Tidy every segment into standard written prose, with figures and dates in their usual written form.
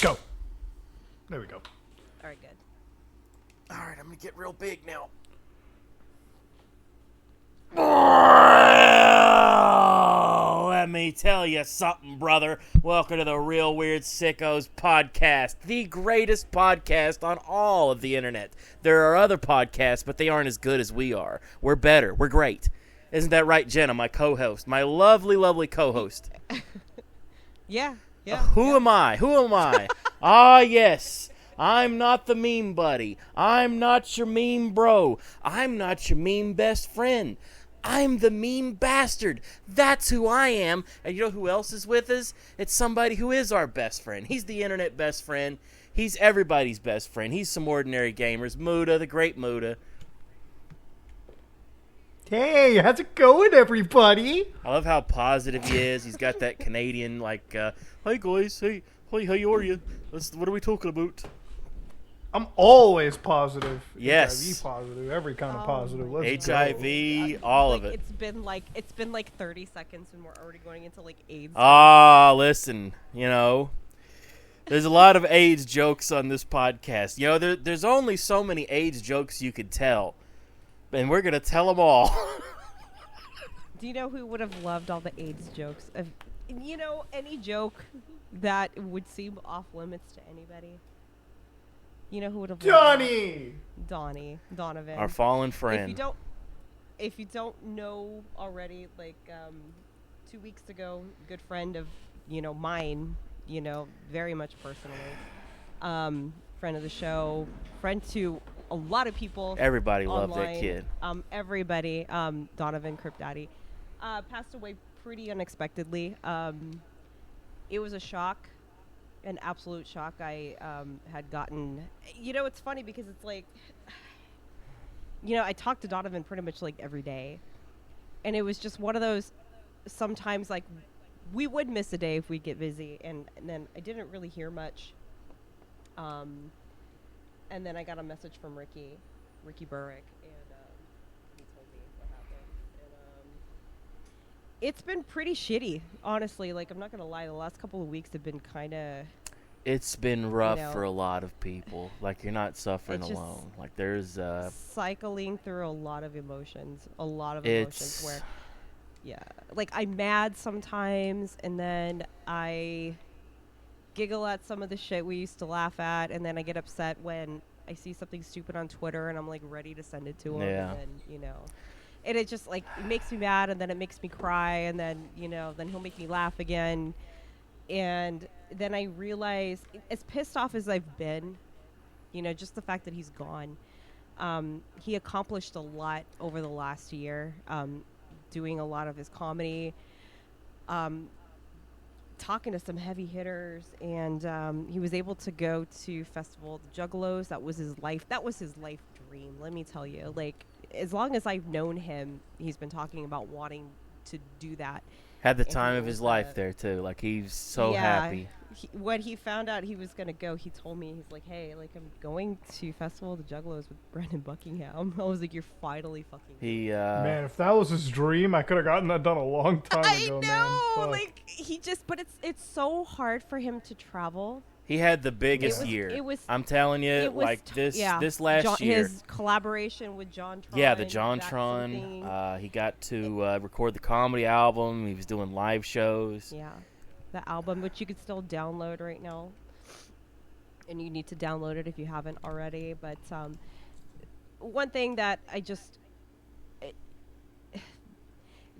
Go. There we go. All right, good. All right, I'm going to get real big now. Let me tell you something, brother. Welcome to the Real Weird Sickos podcast, the greatest podcast on all of the internet. There are other podcasts, but they aren't as good as we are. We're better. We're great. Isn't that right, Jenna, my co-host, my lovely, lovely co-host? Yeah. Who am I? Ah, yes. I'm not the meme buddy. I'm not your meme bro. I'm not your meme best friend. I'm the meme bastard. That's who I am. And you know who else is with us? It's somebody who is our best friend. He's the internet best friend. He's everybody's best friend. He's some ordinary gamers. Muda, the great Muda. Hey, how's it going, everybody? I love how positive he is. He's got that Canadian, hey guys, hey, how are you? What are we talking about? I'm always positive. Yes. HIV positive, every kind of positive. Let's HIV, go. all of it. It's been like 30 seconds and we're already going into like AIDS. Listen, there's a lot of AIDS jokes on this podcast. There's only so many AIDS jokes you could tell, and we're gonna tell them all. Do you know who would have loved all the AIDS jokes? Any joke that would seem off limits to anybody. You know who would have Donovan. Our fallen friend. If you don't know already, 2 weeks ago, good friend of mine, very much personally, friend of the show, friend to a lot of people. Everybody online, loved that kid. Everybody, Donovan, Crypt Daddy, passed away pretty unexpectedly. It was a shock. An absolute shock. I had gotten, it's funny because it's like, I talk to Donovan pretty much like every day, and it was just one of those, sometimes like we would miss a day if we get busy, and then I didn't really hear much, and then I got a message from Ricky Burrick, and he told me what happened, and it's been pretty shitty, honestly. Like, I'm not gonna lie, the last couple of weeks have been kind of. It's been rough for a lot of people. Like, you're not suffering it's alone. Like, there's cycling through a lot of emotions. Where, yeah, like I'm mad sometimes, and then I giggle at some of the shit we used to laugh at, and then I get upset when I see something stupid on Twitter, and I'm like ready to send it to him, yeah. and then and it just like it makes me mad, and then it makes me cry, and then then he'll make me laugh again, and then I realize, as pissed off as I've been, just the fact that he's gone, he accomplished a lot over the last year, doing a lot of his comedy, talking to some heavy hitters, and he was able to go to Festival of the Juggalos. That was his life dream, let me tell you. Like, as long as I've known him, he's been talking about wanting to do that. Had the time of his life there too. Like, he's so happy. When he found out he was gonna go, he told me, he's like, "Hey, like, I'm going to Festival of the Juggalos with Brendan Buckingham." I was like, "You're finally fucking." Man, if that was his dream, I could have gotten that done a long time ago. I know, man. like but it's so hard for him to travel. He had the biggest year. I'm telling you, like this last year. His collaboration with JonTron. Yeah, the JonTron. He got to record the comedy album. He was doing live shows. Yeah, the album, which you could still download right now, and you need to download it if you haven't already. But one thing that I just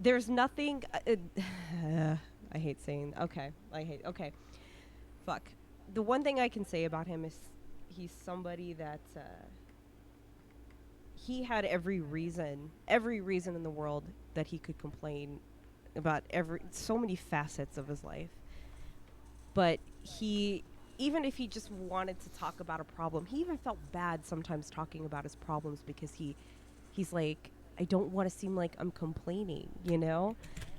there's nothing. I hate saying okay. Fuck. The one thing I can say about him is he's somebody that he had every reason in the world that he could complain about so many facets of his life. But even if he just wanted to talk about a problem, he even felt bad sometimes talking about his problems because he's like, I don't want to seem like I'm complaining,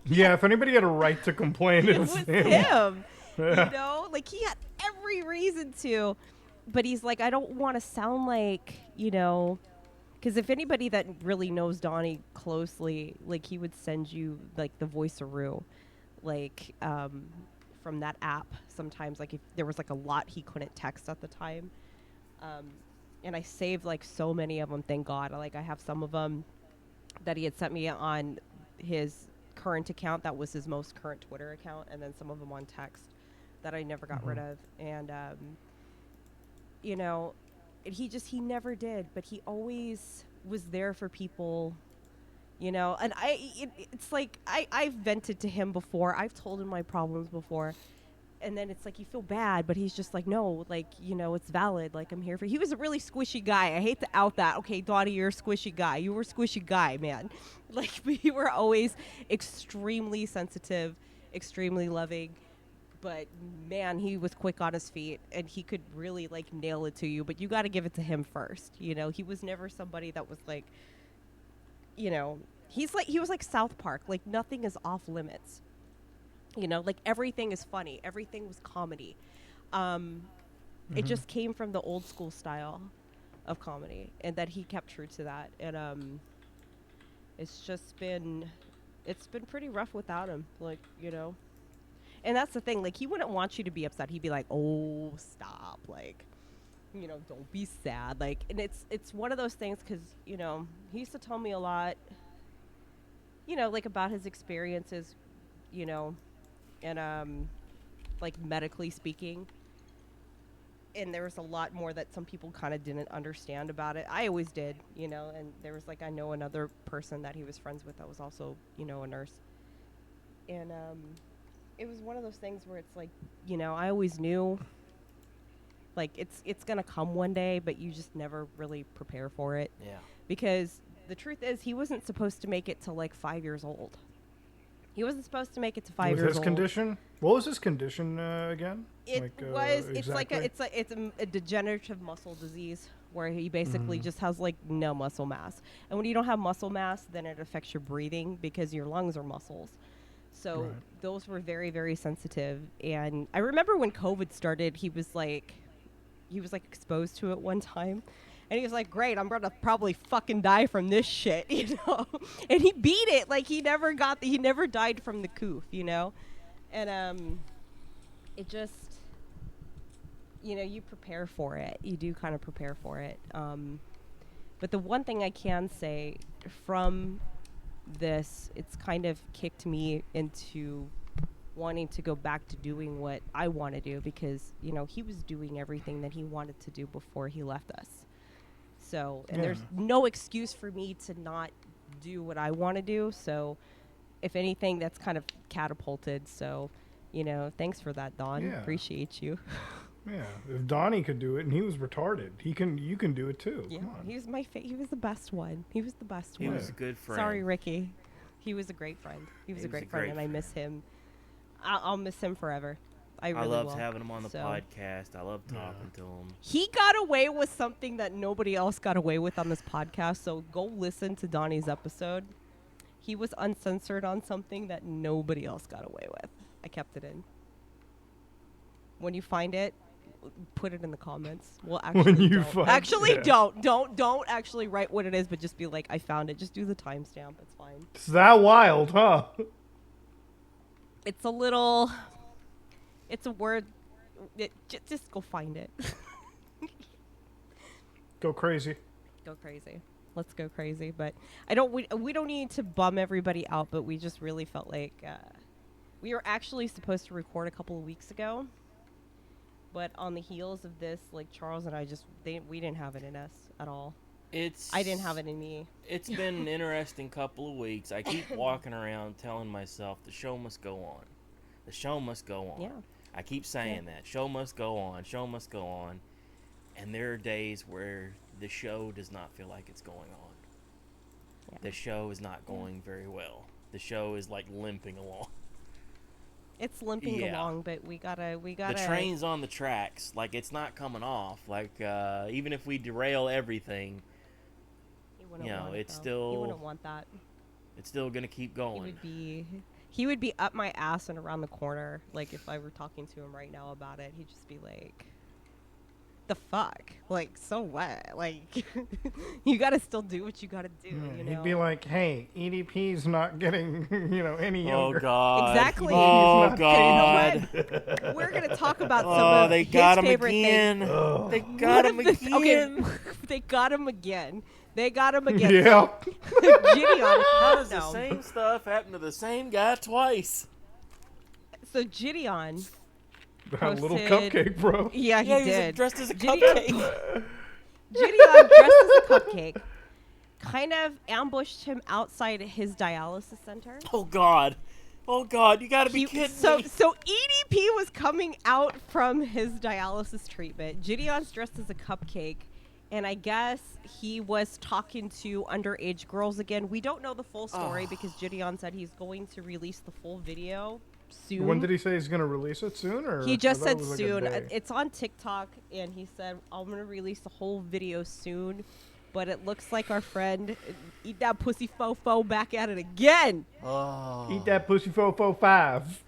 Yeah, if anybody had a right to complain, it was him. Like, he had every reason to, but he's like, I don't want to sound like, because if anybody that really knows Donnie closely, like, he would send you like the voice-a-roo, like, from from that app sometimes, like if there was like a lot he couldn't text at the time. And I saved like so many of them, thank God. Like I have some of them that he had sent me on his current account, that was his most current Twitter account, and then some of them on text that I never got rid of. And you know, he never did, but he always was there for people, you know. And it's like I've vented to him before, I've told him my problems before, and then it's like you feel bad, but he's just like, no, like, you know, it's valid, like I'm here for. He was a really squishy guy. I hate to out that. Okay, Donnie, you're a squishy guy. You were a squishy guy, man. Like, we were always extremely sensitive, extremely loving. But man, he was quick on his feet, and he could really like nail it to you. But you got to give it to him first. You know, he was never somebody that was like, you know, he was like South Park. Like nothing is off limits. You know, like everything is funny. Everything was comedy. It just came from the old school style of comedy, and that he kept true to that. And it's been pretty rough without him. Like, you know. And that's the thing, like, he wouldn't want you to be upset. He'd be like, oh, stop, like, you know, don't be sad. Like, and it's one of those things, because, you know, he used to tell me a lot, you know, like, about his experiences, you know, and, like, medically speaking. And there was a lot more that some people kind of didn't understand about it. I always did, you know, and there was, like, I know another person that he was friends with that was also, you know, a nurse. And, it was one of those things where it's like, you know, I always knew, like, it's going to come one day, but you just never really prepare for it. Yeah. Because the truth is, he wasn't supposed to make it to, like, 5 years old. He wasn't supposed to make it to 5 years old. Was his condition? What was his condition again? It's a degenerative muscle disease where he basically just has, like, no muscle mass. And when you don't have muscle mass, then it affects your breathing because your lungs are muscles. So those were very, very sensitive. And I remember when COVID started, he was like exposed to it one time. And he was like, great, I'm going to probably fucking die from this shit, you know? And he beat it. Like, he never died from the coof, you know? And it just, you know, you prepare for it. You do kind of prepare for it. But the one thing I can say from this, it's kind of kicked me into wanting to go back to doing what I want to do, because, you know, he was doing everything that he wanted to do before he left us. So, and there's no excuse for me to not do what I want to do. So, if anything, that's kind of catapulted. So, you know, thanks for that, Don. Yeah. Appreciate you. Yeah, if Donnie could do it and he was retarded, you can do it too. Yeah, Come on. he was he was the best one. He was the best one. He was a good friend. Sorry, Ricky. He was a great friend. He was a great friend, and I miss him. I'll miss him forever. I really loved will. having him on the podcast. I love talking to him. He got away with something that nobody else got away with on this podcast, so go listen to Donnie's episode. He was uncensored on something that nobody else got away with. I kept it in. When you find it, put it in the comments. Well, actually, don't actually write what it is, but just be like, I found it. Just do the timestamp. It's fine. It's that wild, huh? It's a little. It's a word. Just go find it. Go crazy. Go crazy. Let's go crazy. But I don't. We don't need to bum everybody out. But we just really felt like we were actually supposed to record a couple of weeks ago. But on the heels of this, like, Charles and I we didn't have it in us at all. I didn't have it in me. It's been an interesting couple of weeks. I keep walking around telling myself the show must go on. The show must go on. Yeah. I keep saying that. Show must go on. Show must go on. And there are days where the show does not feel like it's going on. Yeah. The show is not going very well. The show is, like, limping along. It's limping along, but we gotta. The train's on the tracks. Like, it's not coming off. Like, even if we derail everything, you know, it's still. He wouldn't want that. It's still gonna keep going. He would be up my ass and around the corner. Like, if I were talking to him right now about it, he'd just be like, the fuck? Like, so what? Like, you gotta still do what you gotta do, you know? He'd be like, hey, EDP's not getting, any Oh younger. God. Exactly. Oh He's not God. We're gonna talk about some Oh, of they his got him favorite again. things. They got him again. Okay, they got him again. They got him again. Yeah. Gideon. How does the no. same stuff happen to the same guy twice? So Gideon. That little posted- cupcake, bro. Yeah, he Yeah, he was did. dressed as a Gideon- cupcake. Gideon, dressed as a cupcake, kind of ambushed him outside his dialysis center. Oh God. Oh God, you gotta be kidding So me. EDP was coming out from his dialysis treatment. Gideon's dressed as a cupcake, and I guess he was talking to underage girls again. We don't know the full story because Gideon said he's going to release the full video soon. When did he say he's going to release it soon? Or He I just thought it said was like a soon. day. It's on TikTok, and he said, I'm going to release the whole video soon. But it looks like our friend, eat that pussy fofo, back at it again. Oh. Eat that pussy 445.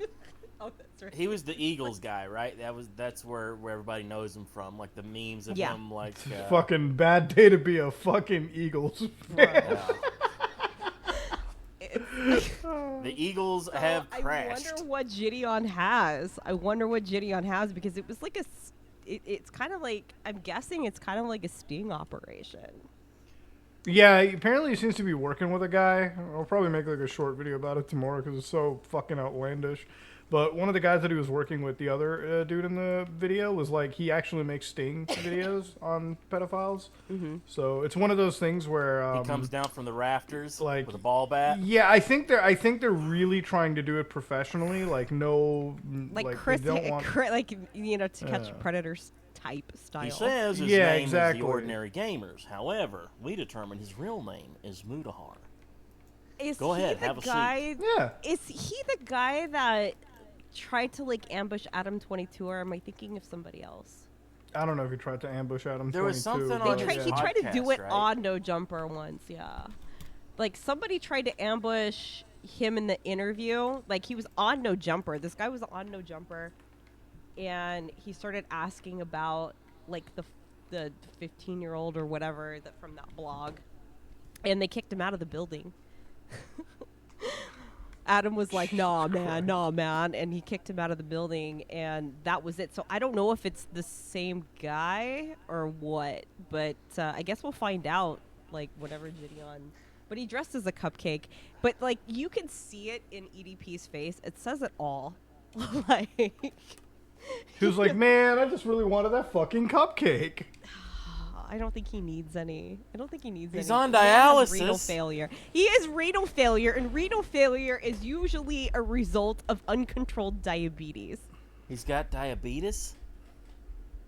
Oh, that's right. He was the Eagles guy, right? That's where everybody knows him from, like the memes of Yeah. him, like Fucking bad day to be a fucking Eagles fan. the Eagles have crashed. I wonder what Gideon has. Because it was like it's kind of like, I'm guessing it's kind of like a sting operation. Yeah, apparently he seems to be working with a guy. I'll probably make like a short video about it tomorrow because it's so fucking outlandish. But one of the guys that he was working with, the other dude in the video, was like, he actually makes sting videos on pedophiles. Mm-hmm. So it's one of those things where He comes down from the rafters like- with a ball bat. yeah, I think they're really trying to do it professionally. Like no, Like they Chris, don't want. to catch predators type style. He says his Yeah, name exactly. is the Ordinary Gamers. However, we determine his real name is Mudahar. Is Go he ahead, the have a seat. guy? Yeah, Is he the guy that tried to like ambush Adam 22, or am I thinking of somebody else? I don't know if he tried to ambush Adam. There was 22, something but on his He tried to do podcast, it right? on No Jumper once, yeah. Like somebody tried to ambush him in the interview. Like he was on No Jumper. This guy was on No Jumper, and he started asking about like the 15-year-old or whatever that from that blog, and they kicked him out of the building. Adam was like, nah, man, and he kicked him out of the building, and that was it. So I don't know if it's the same guy or what, but I guess we'll find out, like, whatever Gideon. But he dressed as a cupcake, but, like, you can see it in EDP's face. It says it all. Like, he was like, "Man, I just really wanted that fucking cupcake." I don't think he needs any. He's any. on The man has dialysis. renal failure. He is renal failure, and renal failure is usually a result of uncontrolled diabetes. He's got diabetes?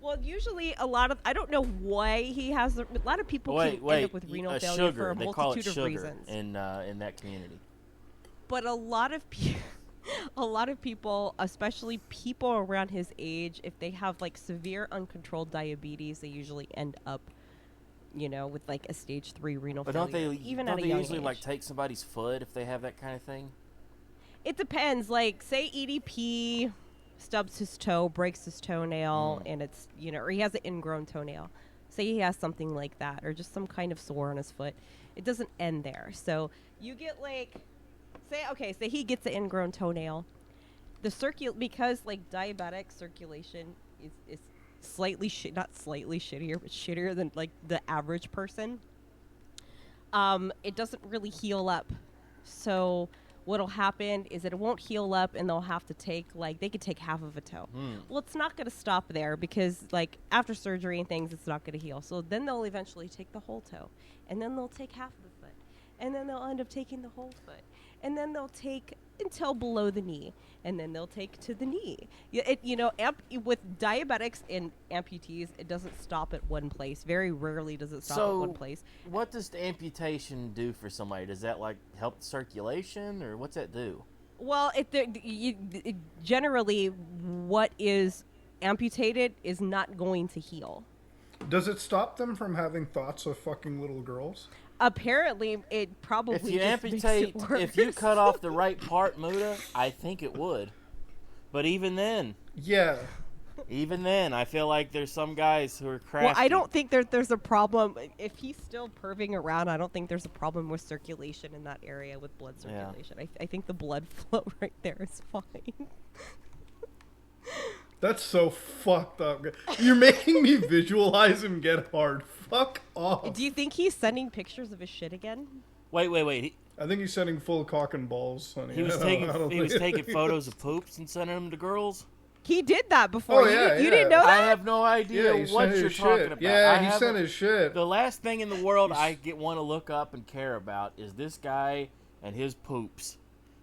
Well, usually I don't know why he has, a lot of people can end up with renal failure sugar. for a They call it multitude of sugar reasons. in that community. But a lot of people, especially people around his age, if they have like severe uncontrolled diabetes, they usually end up, with like a stage 3 renal But failure. don't they usually like take somebody's foot if they have that kind of thing? It depends. Like, say EDP stubs his toe, breaks his toenail, and it's, or he has an ingrown toenail. Say he has something like that, or just some kind of sore on his foot. It doesn't end there. So you get like, say he gets an ingrown toenail. Because like diabetic circulation is slightly not slightly shittier, but shittier than like the average person. It doesn't really heal up. So what'll happen is that it won't heal up, and they'll have to take they could take half of a toe. Well, it's not going to stop there because like after surgery and things, it's not going to heal. So then they'll eventually take the whole toe, and then they'll take half of the foot, and then they'll end up taking the whole foot, and then they'll take until below the knee, and then they'll take to the knee. With diabetics and amputees, it doesn't stop at one place. Very rarely does it stop at one place. What does the amputation do for somebody? Does that like help the circulation, or what's that do? Well, generally, what is amputated is not going to heal. Does it stop them from having thoughts of fucking little girls? Apparently, it probably If you just makes amputate, it worse. if you cut off the right part, Muda, I think it would. But even then, Yeah. Even then, I feel like there's some guys who are crafty. Well, I don't think there's a problem. If he's still perving around, I don't think there's a problem with circulation in that area with blood circulation. I think the blood flow right there is fine. That's so fucked up. You're making me visualize him get hard. Fuck off. Do you think he's sending pictures of his shit again? Wait. I think he's sending full cock and balls, honey. He was taking photos of poops and sending them to girls. He did that before. Oh, yeah, you didn't know I that? have no idea Yeah, he what sent you're his talking shit. about. Yeah, I he sent his shit. The last thing in the world I want to look up and care about is this guy and his poops.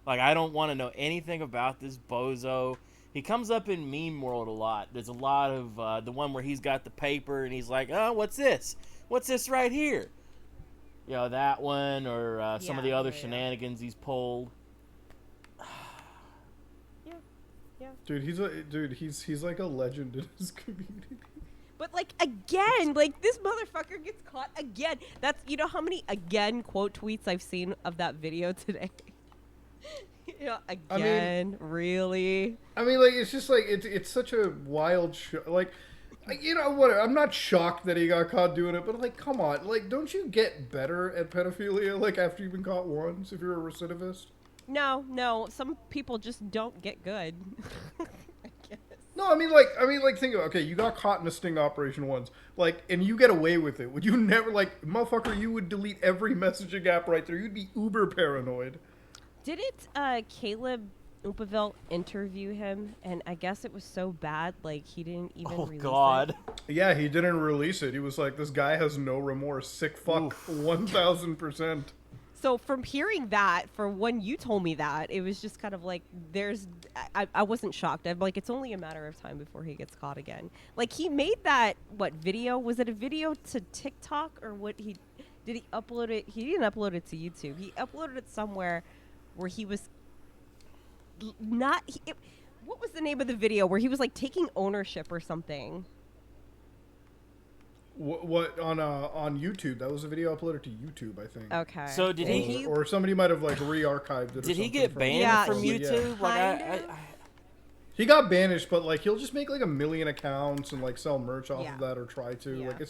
Like, I don't want to know anything about this bozo. He comes up in meme world a lot. There's a lot of the one where he's got the paper and he's like, oh, what's this? What's this right here? You know, that one or some of the other shenanigans he's pulled. Yeah. Dude, he's like a legend in his community. But like again, like this motherfucker gets caught again. That's you know how many again quote tweets I've seen of that video today. You know, again, really. I mean, like it's just like it's such a wild like. You know what? I'm not shocked that he got caught doing it, but like, come on, like, don't you get better at pedophilia like after you've been caught once if you're a recidivist? No. Some people just don't get good. I guess. No, I mean, like, think about okay, you got caught in a sting operation once, like, and you get away with it. Would you never, like, motherfucker? You would delete every messaging app right there. You'd be uber paranoid. Didn't Caleb Upaville interview him, and I guess it was so bad, like he didn't even release it. Yeah, he didn't release it. He was like, this guy has no remorse. Sick fuck, 1,000%. So from hearing that, for when you told me that, it was just kind of like, I wasn't shocked. I'm like, it's only a matter of time before he gets caught again. Like, he made that, video? Was it a video to TikTok, or what did he upload it? He didn't upload it to YouTube. He uploaded it somewhere where he was what was the name of the video where he was like taking ownership or something? What on YouTube? That was a video uploaded to YouTube, I think. Okay. So did he or somebody might have like re-archived it. Did he get from banned from YouTube? YouTube? Yeah. Like He got banished, but like he'll just make like 1 million accounts and like sell merch off Yeah. of that or try to. Yeah. Like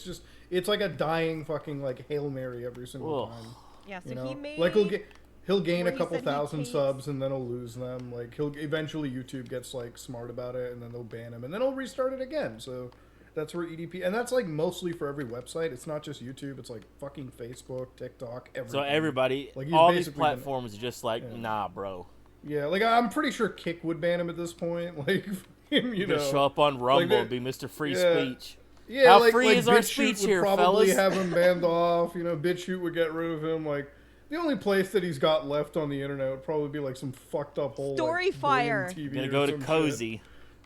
it's like a dying fucking like Hail Mary every single time. Yeah, so You know? he made Like he'll gain where a he couple said he thousand pays- subs and then he'll lose them. Like he'll eventually YouTube gets like smart about it and then they'll ban him and then he'll restart it again. So that's where EDP and that's like mostly for every website. It's not just YouTube. It's like fucking Facebook, TikTok, everything. so everybody, Like, he's all these basically been- platforms are just like, Yeah. nah, bro. Yeah, like I'm pretty sure Kick would ban him at this point. Like you know, Just show up on Rumble like, and be Mr. Free yeah. Speech. Yeah, How like, free like is our BitChute speech would here, probably fellas? have him banned off. You know, BitChute would get rid of him. Like the only place that he's got left on the internet would probably be like some fucked up hole. Storyfire. Like, Goyim TV Gonna or go to some Cozy. shit.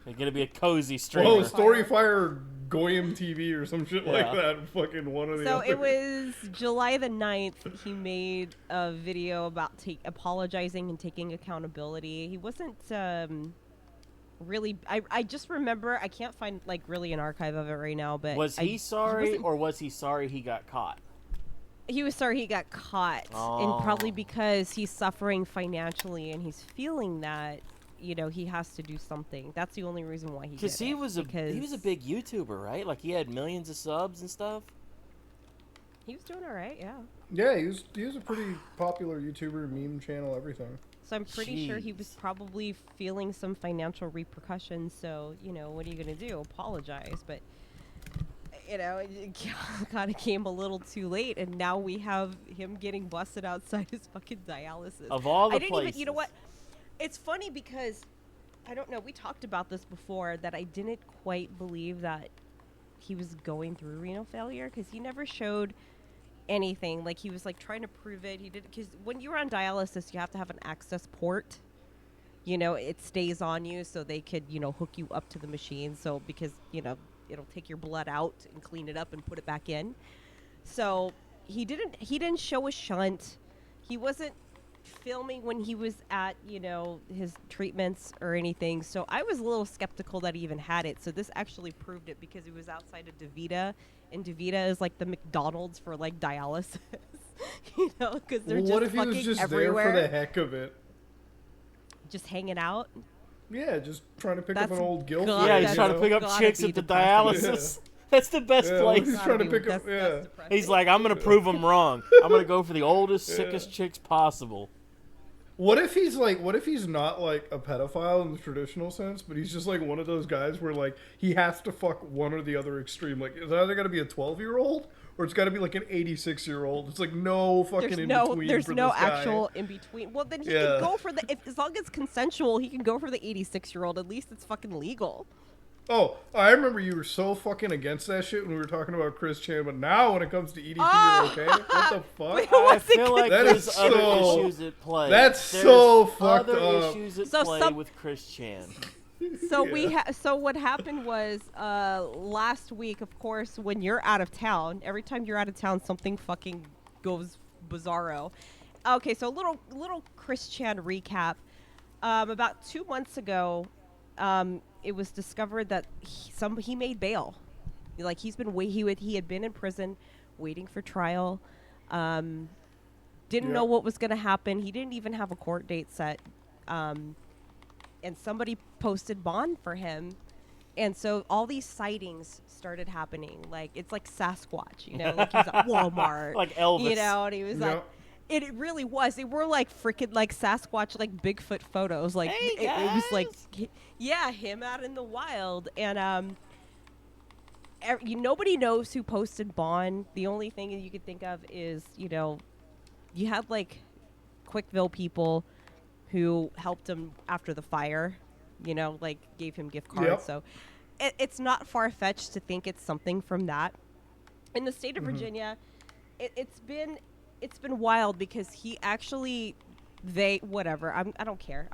They're gonna be a Cozy streamer. Oh, Storyfire Goyim TV or some shit like Yeah. that. Fucking one of the So other. it was July the 9th. He made a video about apologizing and taking accountability. He wasn't really. I just remember. I can't find like really an archive of it right now. But was he sorry, wasn't- or was he sorry he got caught? He was sorry he got caught, and probably because he's suffering financially and he's feeling that he has to do something. That's the only reason why he did it. He was a big YouTuber, right? Like he had millions of subs and stuff. He was doing all right, yeah. Yeah, he was a pretty popular YouTuber, meme channel, everything. So I'm pretty sure he Jeez. was probably feeling some financial repercussions. So what are you gonna do? Apologize, but it kind of came a little too late, and now we have him getting busted outside his fucking dialysis. Of all the I didn't places. even. You know what? It's funny because I don't know. We talked about this before that I didn't quite believe that he was going through renal failure because he never showed anything. Like he was like trying to prove it. He did because when you're on dialysis, you have to have an access port. It stays on you so they could hook you up to the machine. So because it'll take your blood out and clean it up and put it back in. So he didn't show a shunt. He wasn't filming when he was at his treatments or anything. So I was a little skeptical that he even had it. So this actually proved it because he was outside of DaVita, and DaVita is like the McDonald's for like dialysis. Because they're Well, what just if he was fucking just everywhere, there for the heck of it? just hanging out. Yeah, just trying to pick up That's an old guilt. God, Yeah, he's that's trying to pick up gotta chicks be at the depressing. dialysis. That's the best Yeah, place. he's trying to pick up. That's He's like, I'm gonna prove them wrong. I'm gonna go for the oldest, sickest chicks possible. What if he's not like a pedophile in the traditional sense, but he's just like one of those guys where like he has to fuck one or the other extreme. Like it's either gotta be a 12-year-old or it's gotta be like an 86-year-old. It's like no fucking in between. There's for no this guy. actual in between. Well, then he can go for as long as it's consensual, he can go for the 86-year-old. At least it's fucking legal. Oh, I remember you were so fucking against that shit when we were talking about chrischan, but now when it comes to EDP, you're okay? What the fuck? Wait, I feel like That there's is other so- issues at play. that's There's so fucked other up. issues at So play with chrischan. So so what happened was last week, of course, when you're out of town, every time you're out of town, something fucking goes bizarro. Okay, so little chrischan recap. About 2 months ago, it was discovered that he made bail. Like he had been in prison, waiting for trial. Didn't know what was going to happen. He didn't even have a court date set. And somebody posted bond for him. And so all these sightings started happening. Like, it's like Sasquatch, you know, like he was at Walmart. Like Elvis. You know, and he was like, it really was. They were like freaking like Sasquatch, like Bigfoot photos. Like, Hey, it was like, guys. him out in the wild. And, nobody knows who posted bond. The only thing you could think of is, you know, you had like Quickville people who helped him after the fire, you know, like gave him gift cards. Yep. So it's not far-fetched to think it's something from that. In the state of Virginia, it's been wild because he actually, whatever. I don't care.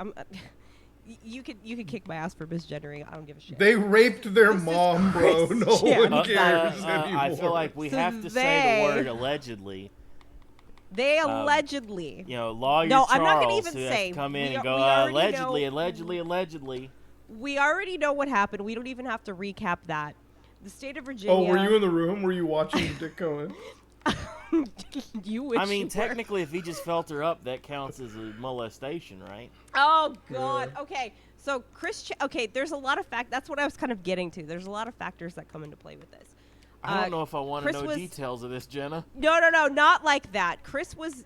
You could kick my ass for misgendering. I don't give a shit. They raped their mom, bro. No one cares anymore. I feel like we So have to say the they- word allegedly. They allegedly. You know, lawyer No, Charles I'm not gonna even who has say. to come in We and go, we already allegedly. We already know what happened. We don't even have to recap that. The state of Virginia. Oh, were you in the room? Were you watching the dick go in? You wish I mean, you were. technically, if he just felt her up, that counts as a molestation, right? Oh God. Okay. So okay. There's a lot of That's what I was kind of getting to. There's a lot of factors that come into play with this. I don't know if I want to Chris know was- details of this, Jenna. No, not like that. Chris was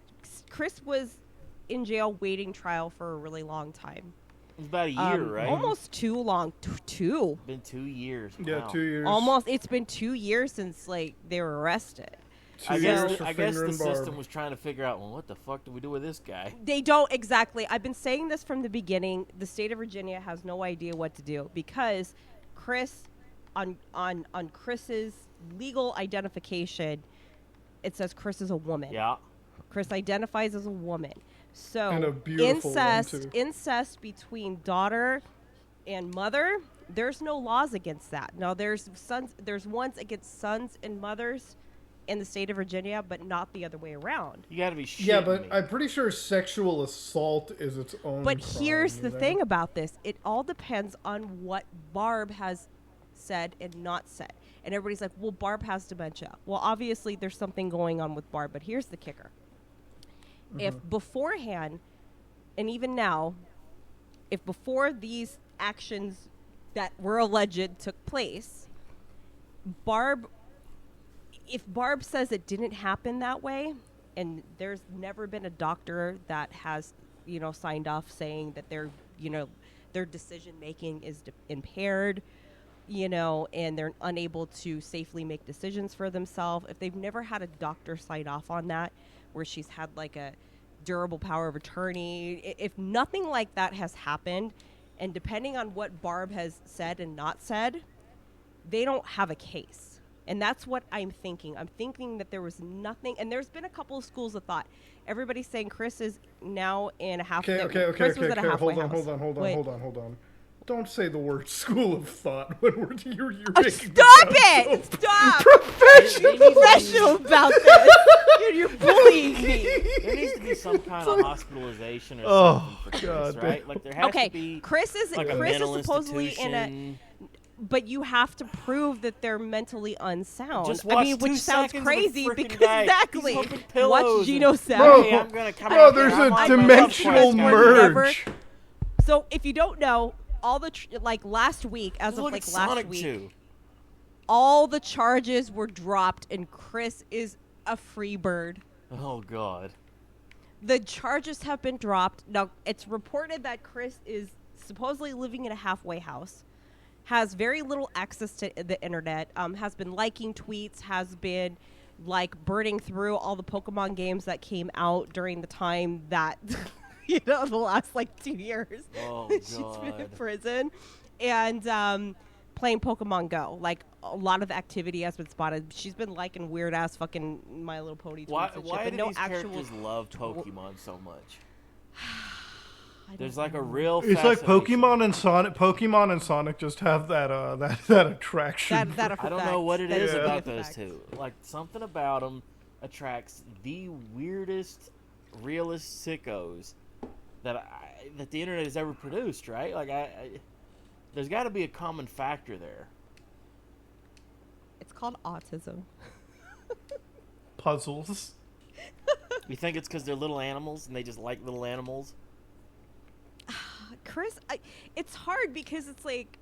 in jail waiting trial for a really long time. It's about a year, right? Almost too long. Two. Been 2 years. Yeah, Wow. 2 years. Almost. It's been 2 years since like they were arrested. 2 I years guess, for I guess the fingering Barb. system was trying to figure out, well, what the fuck do we do with this guy? They don't exactly. I've been saying this from the beginning. The state of Virginia has no idea what to do because Chris, on Chris's legal identification, it says Chris is a woman. Yeah. Chris identifies as a woman. So And a beautiful one, too. incest between daughter and mother. There's no laws against that. Now there's ones against sons and mothers in the state of Virginia, but not the other way around. You gotta be shitting Yeah, but me. I'm pretty sure sexual assault is its own But crime, here's you the know? thing about this. It all depends on what Barb has said and not said. And everybody's like, well, Barb has dementia. Well, obviously there's something going on with Barb, but here's the kicker. If beforehand, and even now, if before these actions that were alleged took place, if Barb says it didn't happen that way, and there's never been a doctor that has, you know, signed off saying that their decision making is impaired, you know, and they're unable to safely make decisions for themselves. If they've never had a doctor sign off on that, where she's had like a durable power of attorney, if nothing like that has happened, and depending on what Barb has said and not said, they don't have a case. And that's what I'm thinking. I'm thinking that there was nothing, and there's been a couple of schools of thought. Everybody's saying Chris is now in a halfway. Okay. Chris was at a halfway Hold house. on. Don't say the word school of thought when you're making Stop this it! sound Stop! professional. Professional about this. You're bullying me. There needs to be some kind of hospitalization or Oh, something for Chris, God right? damn. Like there has Okay, to be Chris is like a Chris is mental supposedly in a. institution. But you have to prove that they're mentally unsound. Just I watch mean, 2 which sounds seconds of a crazy frickin' because guy. exactly. He's humping Watch pillows Gino and- Savage. Bro, I'm gonna come Bro, out there's there. a I'm on my love dimensional quest. Where you never- merge. So if you don't know, all the like last week, as of Look like at last Sonic week, 2. all the charges were dropped, and Chris is a free bird. Oh God. The charges have been dropped. Now, it's reported that Chris is supposedly living in a halfway house, has very little access to the internet, has been liking tweets, has been like burning through all the Pokemon games that came out during the time that, the last like 2 years. Oh She's been in God. prison. And playing Pokemon Go. Like, a lot of activity has been spotted. She's been liking weird ass fucking My Little Pony tweets and shit. Why But do no these actual. characters love Pokemon so much? I There's don't like a know. real. It's like fascination. Pokemon and Sonic just have that attraction. That I don't know what it is Yeah. about those two. Like something about them attracts the weirdest, realist sickos that the internet has ever produced. Right? Like there's got to be a common factor there. It's called autism. Puzzles. You think it's because they're little animals and they just like little animals? Chris, it's hard because it's like,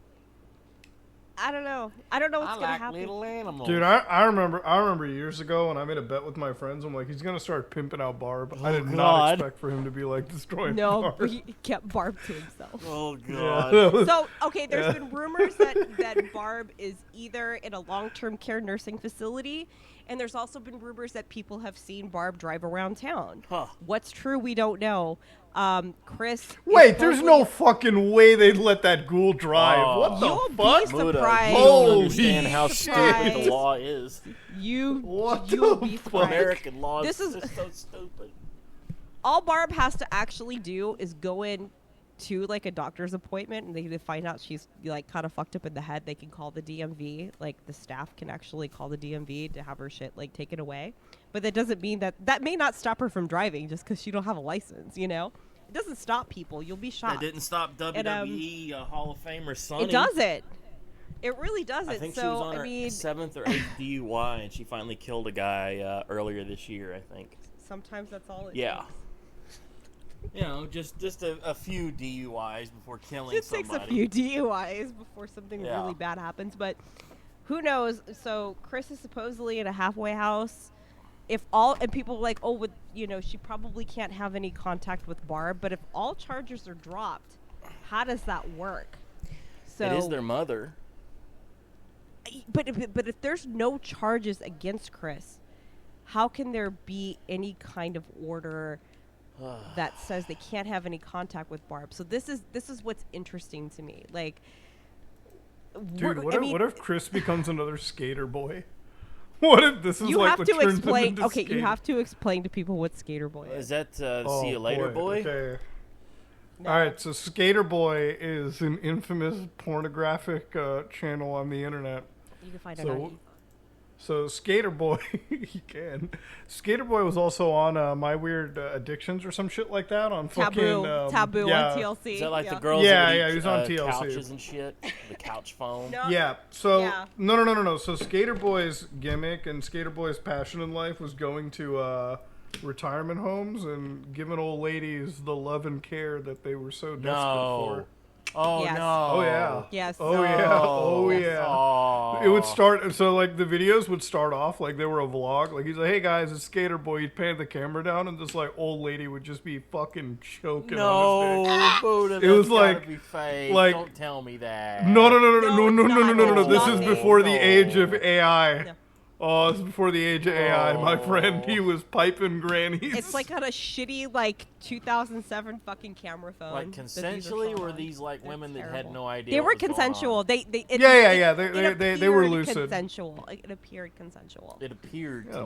I don't know. I don't know what's I gonna like happen. little animals. Dude, I remember years ago when I made a bet with my friends. I'm like, he's gonna start pimping out Barb. I did not God. expect for him to be like destroying No, Barb. but he kept Barb to himself. Oh Yeah, God. that was- So, okay, there's been rumors that Barb is either in a long-term care nursing facility, and there's also been rumors that people have seen Barb drive around town. Huh. What's true, we don't know. Chris. is Wait, there's no supposedly- fucking way they'd let that ghoul drive. Oh. What the You'll fuck? be Muda, surprised. you don't Holy understand how stupid shit. the law is. You What will the be fuck? surprised. American law This is is- just so stupid. All Barb has to actually do is go in to like a doctor's appointment, and they find out she's like kind of fucked up in the head. They can call the DMV. Like, the staff can actually call the DMV to have her shit like taken away. But that doesn't mean that may not stop her from driving just because she don't have a license. It doesn't stop people. You'll be That shocked. didn't stop WWE Hall of Famer Sonny. It doesn't. It really doesn't. I think so she was on I her mean, 7th or 8th DUI, and she finally killed a guy earlier this year, I think. sometimes that's all it Yeah. takes. Just a few DUIs before killing It somebody. takes a few DUIs before something Yeah. really bad happens, but who knows? So Chris is supposedly in a halfway house. And people are like, she probably can't have any contact with Barb. But if all charges are dropped, how does that work? So, It is their mother. but if there's no charges against Chris, how can there be any kind of order that says they can't have any contact with Barb? So this is what's interesting to me. Like, Dude, what if Chris becomes another skater boy? What if this is you like have what to turns him explain. into Okay, skater? you have to explain to people what Skater Boy Is is. that Oh, See You Later Boy? Okay. No. All right, so Skater Boy is an infamous pornographic channel on the internet. You can find it So, on. so Skater Boy, you can. Skater Boy was also on My Weird Addictions or some shit like that on fucking Taboo yeah. on TLC. Is that like yeah. the girls Yeah, that yeah, eat, he was on TLC. couches and shit? The couch phone? No. Yeah. So Yeah. no. So Skater Boy's gimmick and Skater Boy's passion in life was going to retirement homes and giving old ladies the love and care that they were so desperate for. No. Oh, Yes. no. Oh yeah. Yes. Oh yeah. Oh Yes. yeah. Oh. It would start so like the videos would start off like they were a vlog. Like he's like, "Hey guys, it's Skater Boy." He'd pan the camera down, and this like old lady would just be fucking choking on his dick. No, Buddha, It was that's gotta like- be fake. like- Don't tell me that. No. No, it's not. This It's is not before fake. the age of AI. No. Oh, this is before the age of AI, my Oh. friend. He was piping grannies. It's like on a shitty 2007 fucking camera phone. Like that these are consensually, shot were on. these like They're women that had terrible. no idea? They what were was going consensual. on? Yeah. It They were appeared lucid. Consensual. It appeared consensual. It appeared. Yeah,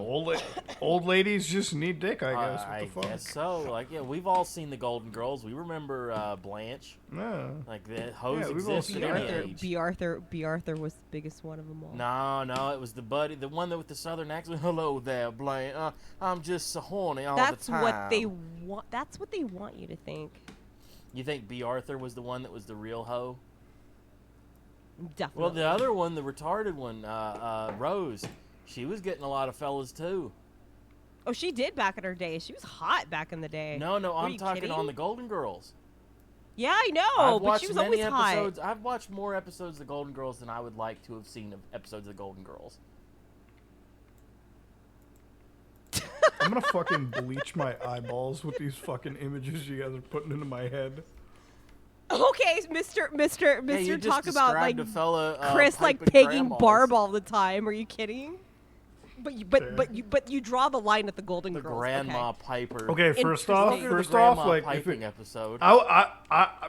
old ladies just need dick, I guess. What I the fuck? guess so. Like, yeah, we've all seen the Golden Girls. We remember Blanche. Yeah. Like, the hoes Yeah, we've all exist seen in that. any age. B. Arthur was the biggest one of them all. No, it was the buddy, the one that with the southern accent. Hello there, Blanche. I'm just so horny all That's the time. what they want. That's what they want you to think. You think B. Arthur was the one that was the real hoe? Definitely. Well, the other one, the retarded one, Rose, she was getting a lot of fellas too. Oh, she did back in her day. She was hot back in the day. No, Were I'm you talking kidding? on the Golden Girls. Yeah, I know, I've but watched she was many always hot. episodes. I've watched more episodes of the Golden Girls than I would like to have seen of episodes of the Golden Girls. I'm gonna fucking bleach my eyeballs with these fucking images you guys are putting into my head. Okay, Mr. Yeah, you just talk about like described a fella, Chris like piping pegging grandmas. Barb all the time. Are you kidding? But you draw the line at the Golden The Girls. grandma Okay. Piper. Okay, first off, Interesting. Look at the grandma like, if piping it, episode.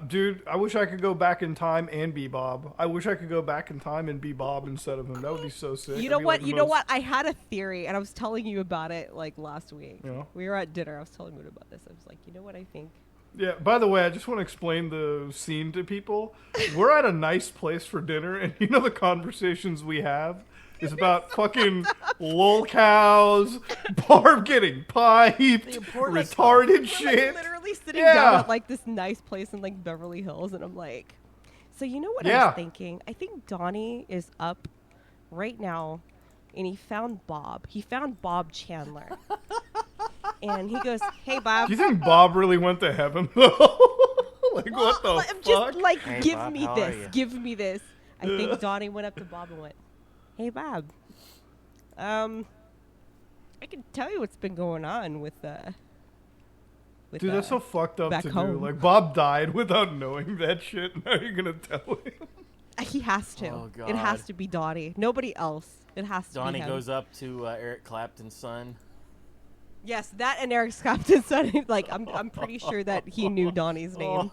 dude, I wish I could go back in time and be Bob. I wish I could go back in time and be Bob instead of him. That would be so sick. You know what? You know what? I had a theory, and I was telling you about it like last week. Yeah. We were at dinner. I was telling you about this. I was like, you know what I think? Yeah, by the way, I just want to explain the scene to people. We're at a nice place for dinner, and you know the conversations we have is about fucking lol cows, Barb getting piped, retarded We're shit. like literally sitting Yeah. down at like this nice place in like Beverly Hills, and I'm like, so you know what I Yeah. was thinking? I think Donnie is up right now, and he found Bob. He found Bob Chandler, and he goes, "Hey, Bob." Do you think Bob really went to heaven, though? Like, what the I'm fuck? just like, Hey, give Bob, me how are this. you? Give me this. I think Donnie went up to Bob and went, "Hey, Bob. I can tell you what's been going on with Dude, that's so fucked up back to do. home. Like, Bob died without knowing that shit. Now you're gonna tell him. He has to. Oh, It has God. to be Donnie. Nobody else. It has to Donnie be him. goes up to Eric Clapton's son. Yes, that and Eric Clapton's son. Like, I'm pretty sure that he knew Donnie's name.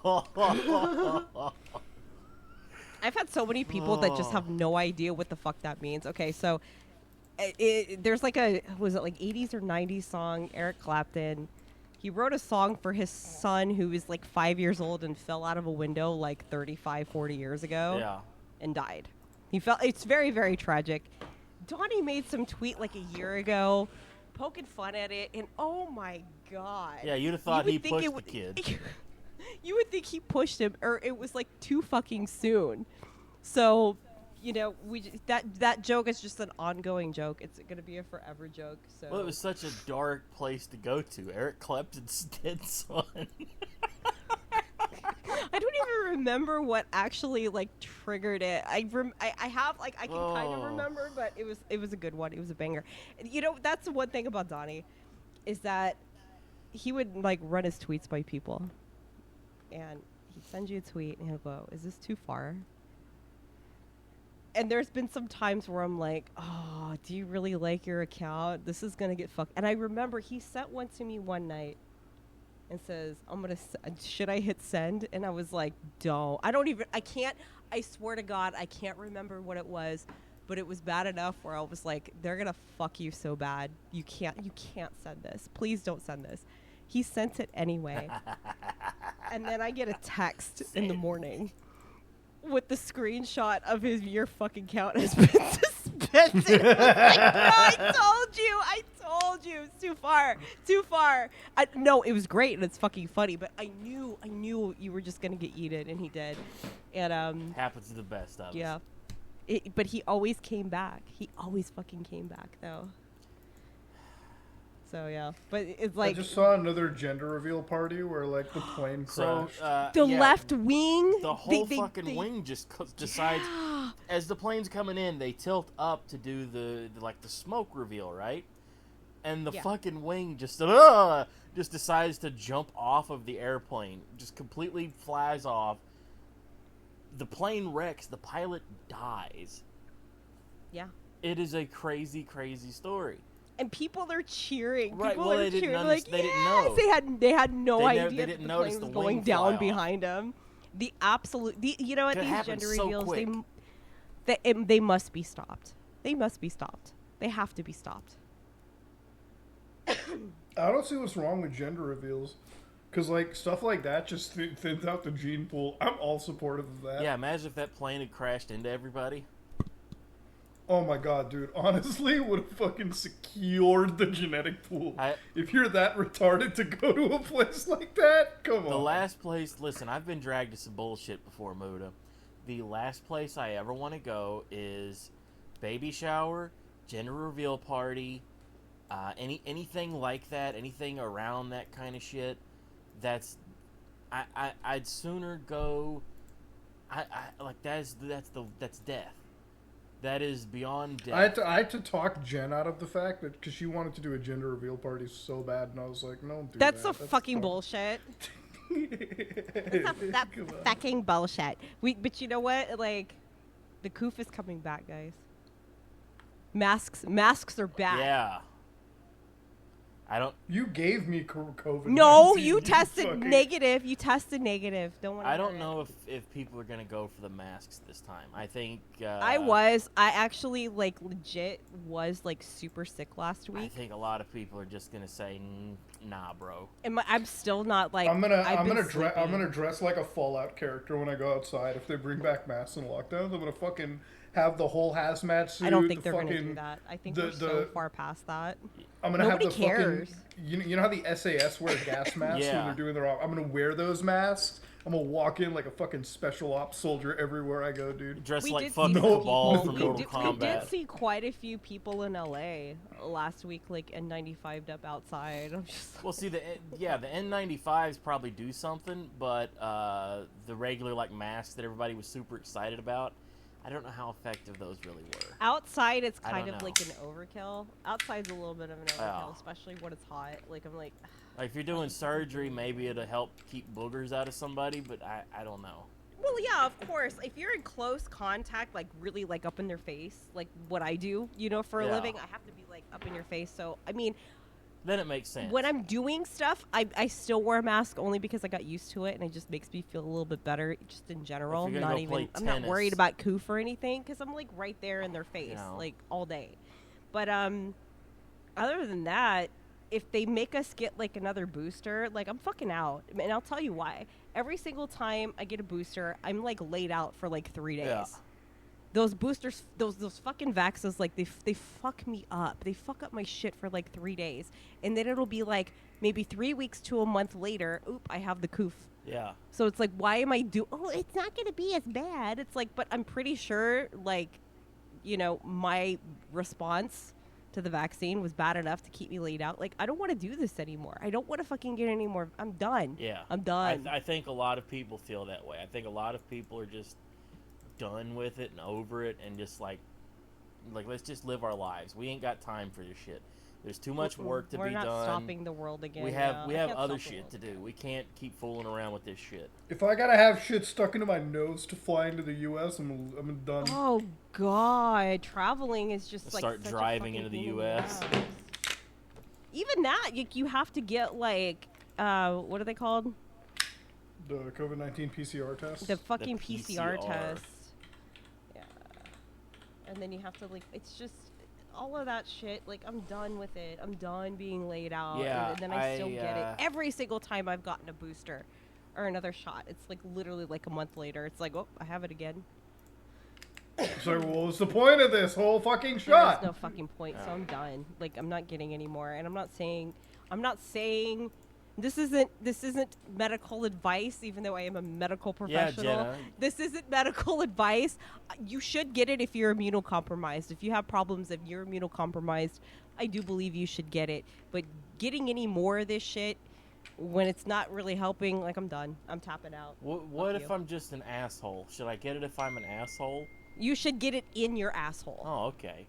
I've had so many people that just have no idea what the fuck that means. Okay, so there's like was it like 80s or 90s song, Eric Clapton. He wrote a song for his son who was like 5 years old and fell out of a window like 35, 40 years ago Yeah. and died. It's very, very tragic. Donnie made some tweet like a year ago poking fun at it, and oh my god. Yeah, you'd have thought would he think pushed the kid. You would think he pushed him, or it was like too fucking soon. So, you know, that joke is just an ongoing joke. It's gonna be a forever joke. So. Well, it was such a dark place to go to. Eric Clapton's dead son. I don't even remember what actually like triggered it. I can kind of remember, but it was a good one. It was a banger. You know, that's the one thing about Donnie, is that he would like run his tweets by people, and he'd send you a tweet and he'll go, "Is this too far?" And there's been some times where I'm like, "Oh, do you really like your account? This is gonna get fucked." And I remember he sent one to me one night and says, should I hit send? And I was like, don't. I swear to God, I can't remember what it was, but it was bad enough where I was like, they're going to fuck you so bad. You can't send this. Please don't send this. He sent it anyway. And then I get a text in the morning with the screenshot of your fucking account has been suspended. I was like, bro, I told you, it's too far. No, it was great and it's fucking funny, but I knew you were just gonna get yeeted, and he did. And Happens to the best of us. yeah, but he always came back. He always fucking came back though. So yeah, but it's like I just saw another gender reveal party where like the plane So, crashed. the yeah, left wing. the whole fucking wing just decides, as the plane's coming in, they tilt up to do the smoke reveal, right? And the Yeah. fucking wing just decides to jump off of the airplane, just completely flies off. The plane wrecks. The pilot dies. Yeah. It is a crazy, crazy story. And people are cheering. Right, People well, are they didn't cheering. Like, they didn't yes! know. They had no They idea didn't that the notice plane the was wing going fly down off. behind them. You know what? It These happened gender so reveals, quick. they must be stopped. They must be stopped. They have to be stopped. I don't see what's wrong with gender reveals. Because, like, stuff like that just thins out the gene pool. I'm all supportive of that. Yeah, imagine if that plane had crashed into everybody. Oh my god, dude. Honestly, would have fucking secured the genetic pool. If you're that retarded to go to a place like that, come on. The last place, listen, I've been dragged to some bullshit before, Muda. The last place I ever want to go is baby shower, gender reveal party, anything like that, anything around that kind of shit. I'd sooner go. I like that's death. That is beyond death. I had to talk Jen out of the fact that because she wanted to do a gender reveal party so bad, and I was like, no, do That's that. a fucking bullshit. That's fucking bullshit. But you know what? Like, the coof is coming back, guys. Masks are back. Yeah. I don't. You gave me COVID. No, you tested negative. You tested negative. Don't want. I don't know if people are gonna go for the masks this time. I think. I actually like legit was like super sick last week. I think a lot of people are just gonna say, nah, bro. And I'm still not like. I'm gonna dress like a Fallout character when I go outside. If they bring back masks and lockdowns, I'm gonna fucking have the whole hazmat suit. I don't think they're gonna do that. I think we're so far past that. I'm gonna Nobody have the cares. fucking. You know how the SAS wear gas masks Yeah. when they're doing their. I'm gonna wear those masks. I'm gonna walk in like a fucking special ops soldier everywhere I go, dude. Dressed We like did fucking see some Ball people- from we Mortal did- Kombat. We did see quite a few people in LA last week, like N95'd up outside. I'm just Well, see, the N95s probably do something, but the regular like masks that everybody was super excited about, I don't know how effective those really were. outside. It's I kind don't of know. like an overkill. Outside's a little bit of an overkill, Oh. especially when it's hot. Like I'm like, Like if you're doing surgery, maybe it'll help keep boogers out of somebody, but I don't know. well, yeah, of course. If you're in close contact, like really like up in their face, like what I do, for a Yeah. living, I have to be like up in your face. So I mean, Then it makes sense. when I'm doing stuff, I still wear a mask only because I got used to it, and it just makes me feel a little bit better, just in general. If you're gonna Not go play even, I'm not worried tennis. about coof or anything because I'm like right there in their face, know. like all day. But other than that, if they make us get like another booster, like I'm fucking out, and I'll tell you why. Every single time I get a booster, I'm like laid out for like 3 days. Yeah. Those boosters, those fucking vaxes, like they fuck me up. They fuck up my shit for like 3 days, and then it'll be like maybe 3 weeks to a month later. Oop, I have the coof. Yeah. So it's like, why am I Oh, it's not gonna be as bad. It's like, but I'm pretty sure, like, my response to the vaccine was bad enough to keep me laid out. Like, I don't want to do this anymore. I don't want to fucking get any more. I'm done. Yeah. I'm done. I think a lot of people feel that way. I think a lot of people are just done with it and over it and just like let's just live our lives. We ain't got time for this shit. There's too much work to We're be not done. stopping the world again. We have I can't other stop the shit to world. do. We can't keep fooling around with this shit. If I gotta have shit stuck into my nose to fly into the U.S., I'm done. Oh God, traveling is just like Start such a driving fucking into the pain in US. ass. Even that, you have to get like, what are they called? The COVID-19 PCR test. The fucking PCR PCR. test. Yeah. And then you have to like, it's just all of that shit. Like, I'm done with it. I'm done being laid out. Yeah, And then I still get it I, every single time I've gotten a booster or another shot. It's like literally like a month later. It's like, oh, I have it again. So what was the point of this whole fucking shot? There's no fucking point, so I'm done. Like, I'm not getting any more, and I'm not saying this isn't medical advice, even though I am a medical professional. Jenna. This isn't medical advice. You should get it if you're immunocompromised. If you have problems, if you're immunocompromised, I do believe you should get it. But getting any more of this shit when it's not really helping, like, I'm done. I'm tapping out. What Fuck if you. I'm just an asshole? Should I get it if I'm an asshole? You should get it in your asshole. Oh, okay.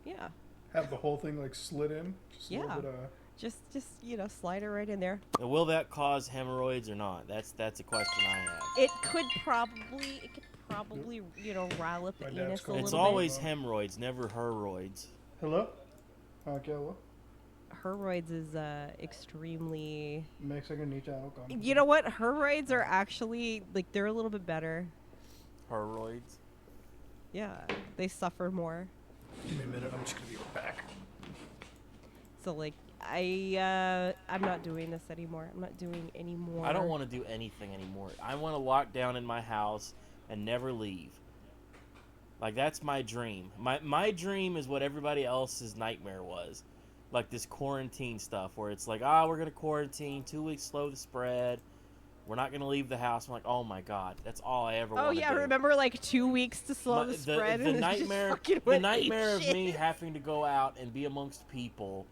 Yeah. Have the whole thing like slid in. Just a Yeah. little bit, Just slide it right in there. Now, will that cause hemorrhoids or not? That's a question I have. It could probably, rile up the My dad's anus a calling. It's little always hemorrhoids, never herroids. Hello? Okay, hello? bit. Hemorrhoids is extremely. Mexican nicha alcohol. You know what? Hemorrhoids are actually like they're a little bit better. Herroids? Yeah, they suffer more. Give me a minute. I'm just gonna be right back. So like I'm not doing this anymore. I'm not doing any more. I don't want to do anything anymore. I want to lock down in my house and never leave. Like, that's my dream. My dream is what everybody else's nightmare was. Like this quarantine stuff where it's like, we're going to quarantine, 2 weeks slow the spread. We're not going to leave the house. I'm like, oh my God, that's all I ever want Oh to yeah, do. remember like 2 weeks to slow the spread. The and it just nightmare, fucking the went nightmare of apeshit. me having to go out and be amongst people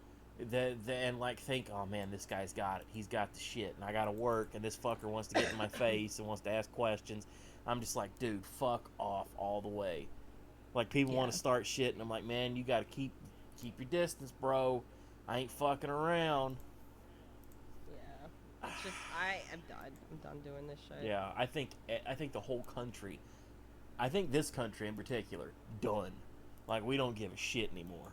And like think, oh man, this guy's got it. He's got the shit, and I gotta work, and this fucker wants to get in my face and wants to ask questions. I'm just like, dude, fuck off all the way. Like people want to start shit, and I'm like, man, you gotta keep your distance, bro. I ain't fucking around. Yeah. It's just I'm done. I'm done doing this shit. Yeah, I think the whole country, I think this country in particular, done. Like we don't give a shit anymore.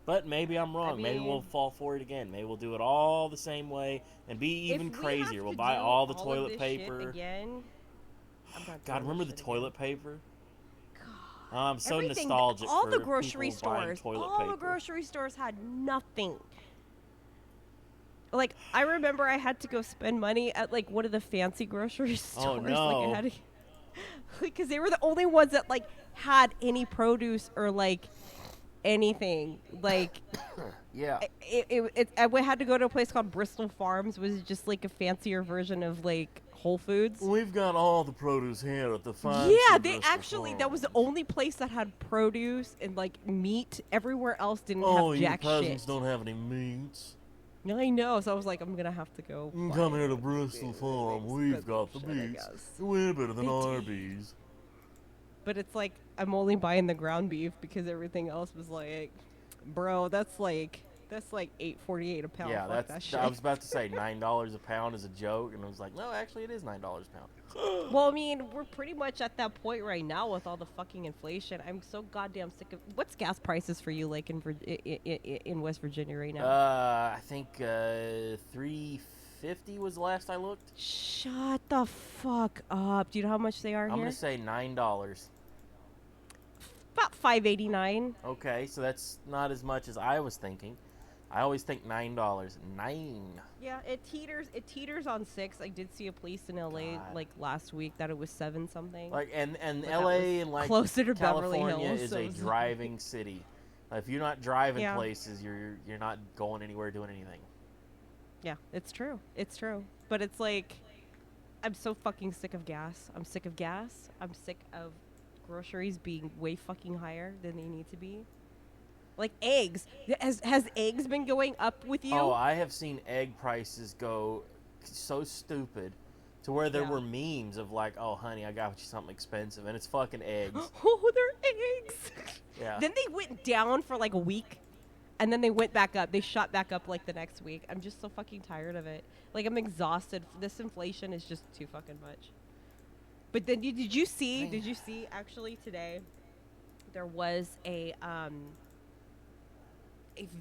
But maybe I'm wrong. Maybe we'll fall for it again. Maybe we'll do it all the same way and be even crazier. We'll buy all the toilet paper. Again, God, remember the toilet paper? I'm so everything, nostalgic. All for the grocery people buying stores, toilet all paper. the grocery stores had nothing. Like I remember, I had to go spend money at like one of the fancy grocery stores. Oh no! Like I had to, because they were the only ones that like had any produce or like anything. Like yeah, I had to go to a place called Bristol Farms, was just like a fancier version of like Whole Foods. We've got all the produce here at the farm. Yeah, they actually, that was the only place that had produce and like meat. Everywhere else didn't have jack shit. Oh, you peasants don't have any meats. I know, so I was like, I'm gonna have to go. Come here to Bristol Farm. We've got the meats. We're better than Arby's. But it's like, I'm only buying the ground beef because everything else was like, bro, that's like $8.48 a pound. Yeah, Fuck that shit. I was about to say $9 a pound is a joke, and I was like, no, actually, it is $9 a pound. Well, I mean, we're pretty much at that point right now with all the fucking inflation. I'm so goddamn sick of. What's gas prices for you, like in West Virginia right now? I think $3.50 was the last I looked. Shut the fuck up. Do you know how much they are here? I'm gonna say $9. About $5.89. Okay, so that's not as much as I was thinking. I always think $9. $9. Yeah, it teeters on 6. I did see a place in LA God. like last week that it was 7 something. Like and But LA and like closer to California Beverly Hills, is so a it's- driving city. If you're not driving Yeah. places, you're not going anywhere doing anything. Yeah, it's true. It's true. But it's like, I'm so fucking sick of gas. I'm sick of gas. I'm sick of groceries being way fucking higher than they need to be. Like eggs. Has eggs been going up with you? Oh, I have seen egg prices go so stupid to where there Yeah. were memes of like, oh, honey, I got you something expensive, and it's fucking eggs. Oh, they're eggs. Yeah. Then they went down for like a week, and then they went back up. They shot back up like the next week. I'm just so fucking tired of it. Like, I'm exhausted. This inflation is just too fucking much. But then did you see actually today there was a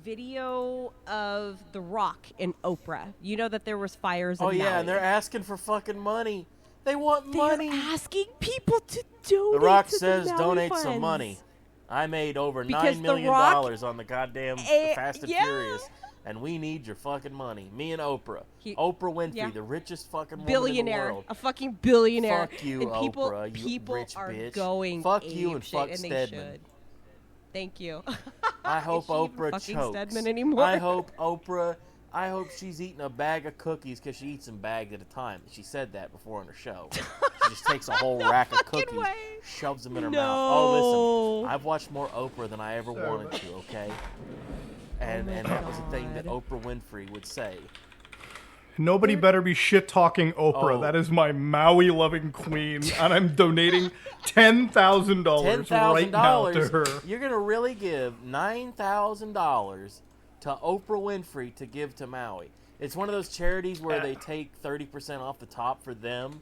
video of The Rock and Oprah. You know that there was fires in Oh yeah, Maui. and they're asking for fucking money. They want money. They're asking people to donate. The Rock to says the Maui donate funds. some money. I made over Because $9 The million Rock- on the goddamn Fast and yeah. Furious, and we need your fucking money. Me and Oprah. He- Oprah Winfrey, yeah. the richest fucking woman Billionaire, in the world. a fucking billionaire. Fuck you, and people, Oprah, you people rich are bitch. going Fuck you and apeshit, fuck and Stedman. They should. Thank you. I hope Is she even Oprah fucking chokes. Stedman anymore? I hope she's eating a bag of cookies because she eats them bags at a time. She said that before on her show. She just takes a whole rack of fucking cookies, way. shoves them in her No. mouth. Oh, listen, I've watched more Oprah than I ever wanted to, okay? And my that was a thing that God. Oprah Winfrey would say. Nobody better be shit-talking Oprah. Oh. That is my Maui-loving queen, and I'm donating $10,000 right now to her. You're going to really give $9,000 to Oprah Winfrey to give to Maui. It's one of those charities where they take 30% off the top for them.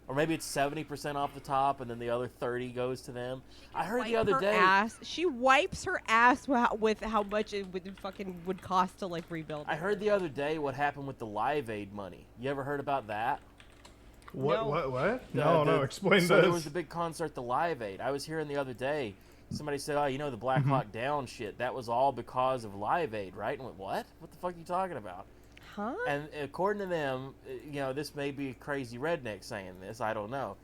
Or maybe it's 70% off the top, and then the other 30 goes to them. I heard the other day. She wipes her ass with how much it would cost to like rebuild. I heard the other day what happened with the Live Aid money. You ever heard about that? What? No. What? No, explain so this. there was a big concert, the Live Aid. I was hearing the other day, somebody said, oh, you know, the Black Hawk Down shit, that was all because of Live Aid, right? And I went, what? What the fuck are you talking about? Huh? And according to them, you know, this may be a crazy redneck saying this, I don't know,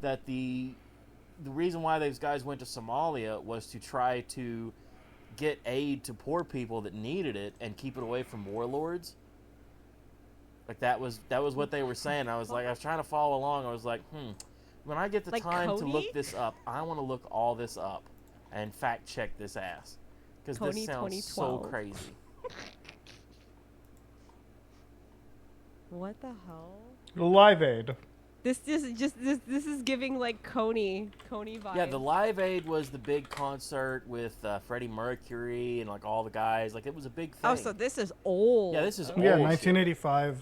that the reason why those guys went to Somalia was to try to get aid to poor people that needed it and keep it away from warlords. Like that was what they were saying. I was trying to follow along. I was like, when I get the Like time to Coney? look this up, I want to look all this up and fact check this ass because this Coney sounds so 2012. crazy. What the hell? The Live Aid. This is giving like Coney vibes. Yeah, the Live Aid was the big concert with Freddie Mercury and like all the guys. Like it was a big thing. Oh, so this is old. Yeah, this is old. Yeah, shit. 1985.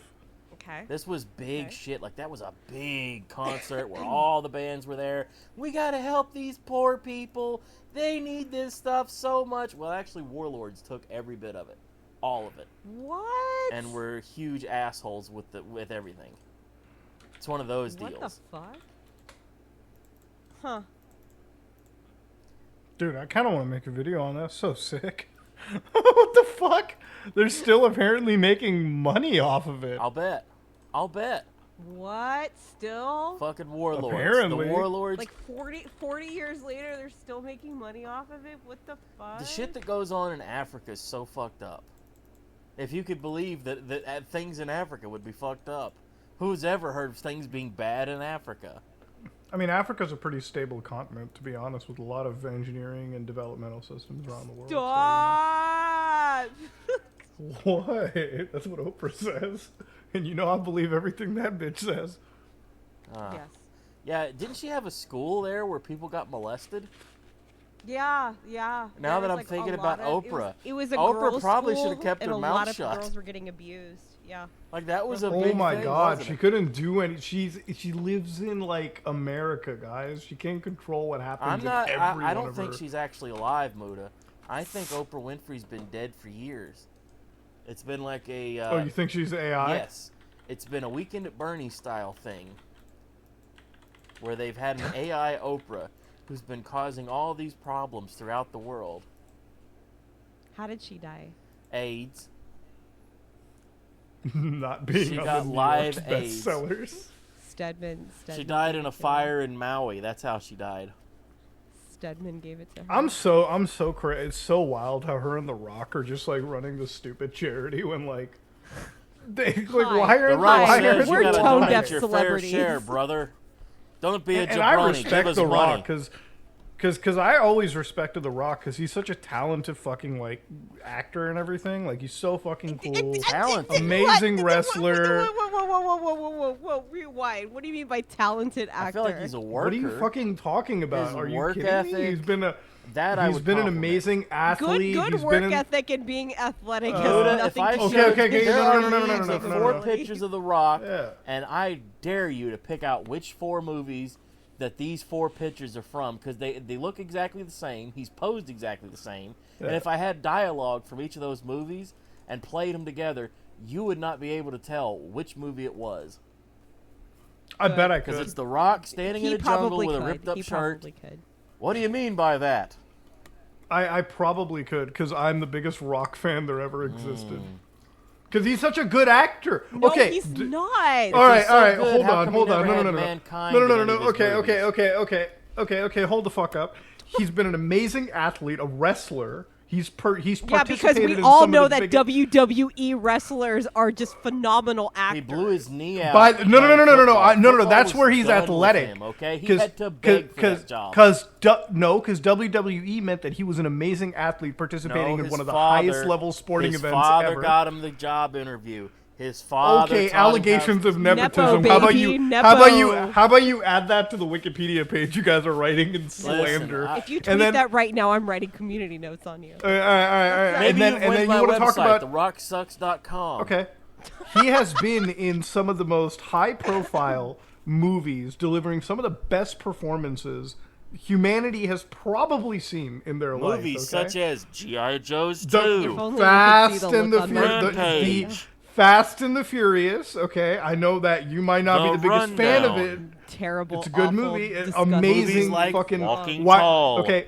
Okay. This was big Okay. shit. Like that was a big concert where all the bands were there. We gotta help these poor people. They need this stuff so much. Well, actually, Warlords took every bit of it, all of it, What? and were huge assholes with everything. It's one of those What deals. the fuck? Huh. Dude, I kind of want to make a video on that. So sick. What the fuck? They're still apparently making money off of it. I'll bet. What? Still? Fucking Warlords. Apparently. The Warlords. Like 40 years later, they're still making money off of it? What the fuck? The shit that goes on in Africa is so fucked up. If you could believe that things in Africa would be fucked up. Who's ever heard of things being bad in Africa? I mean, Africa's a pretty stable continent, to be honest, with a lot of engineering and developmental systems around the world. Stop! So, what? That's what Oprah says. And you know I believe everything that bitch says. Yes. Yeah, didn't she have a school there where people got molested? Yeah. Now There that was, I'm like, thinking a about lot of- Oprah. It was a Oprah girls' probably school, should have kept and her a mouth lot of shut. girls were getting abused. Yeah. Like that was a Oh big my thing, god, wasn't she it? couldn't do any. She lives in like America, guys. She can't control what happens. I'm not. in every I one don't of think her. she's actually alive, Muda. I think Oprah Winfrey's been dead for years. It's been like a. Oh, you think she's AI? Yes, it's been a Weekend at Bernie's style thing, where they've had an AI Oprah who's been causing all these problems throughout the world. How did she die? AIDS. Not being She on got the New live York AIDS. bestsellers. Stedman She died in gave a it to her. fire in Maui. That's how she died. Stedman gave it to her. I'm so crazy. It's so wild how her and The Rock are just like running the stupid charity when like they like Hi. why are The Rock why says are you We're gotta tone donate deaf your celebrities. fair share, brother. Don't be a and I jabroni. Give respect us The money. Rock because I always respected The Rock because he's such a talented fucking like actor and everything. Like he's so fucking cool. Talented. Amazing wrestler. Whoa, rewind. What do you mean by talented actor? I feel like he's a worker. What are you fucking talking about? His Are you work kidding ethic, me? He's been that I an would compliment. amazing athlete. good He's work been in, ethic and being athletic has Buddha, nothing if I to showed do with okay, there no, are no, no, no, memes no, of no, 4 no. pictures of The Rock, Yeah. and I dare you to pick out which 4 movies that these 4 pictures are from, because they look exactly the same. He's posed exactly the same. And Yeah. if I had dialogue from each of those movies and played them together, you would not be able to tell which movie it was. I bet I Because could. it's The Rock standing in He a jungle probably with a could. ripped up He shirt. probably could. What do you mean by that? I probably could because I'm the biggest Rock fan there ever existed. Because he's such a good actor. No, okay. he's not. All he's right, so all right. good, Hold how on, come hold he on. never No, had no, no, no. Mankind No, no, in no, no, any no. of his Okay. Hold the fuck up. He's been an amazing athlete, a wrestler. He's Yeah, because participated we in all some know of the that biggest- WWE wrestlers are just phenomenal actors. He blew his knee out. By, no. playing football. No. That's Football where was he's done with athletic. him, okay? He had to beg for that job. Because WWE meant that he was an amazing athlete participating in his one of the father- highest level sporting his events father ever. got him the job interview. His father. Okay, taught him how- allegations of nepotism. Nepo, How about baby, you? nepo. How about you add that to the Wikipedia page? You guys are writing in slander. I- If you And tweet then- that right now, I'm writing community notes on you. All right. Maybe And then you you want to talk about therocksucks.com. okay. He has been in some of the most high-profile movies, delivering some of the best performances humanity has probably seen in their Movies life. Okay? such as G.I. Joe's The- 2. If only you could see Fast the and look the on Furious. their Rampage. face. Fast and the Furious. Okay, I know that you might not be The the biggest fan of it. Rundown. Terrible. It's a good awful, movie. disgusting. Amazing Movies like fucking Walking Why- Tall. Okay.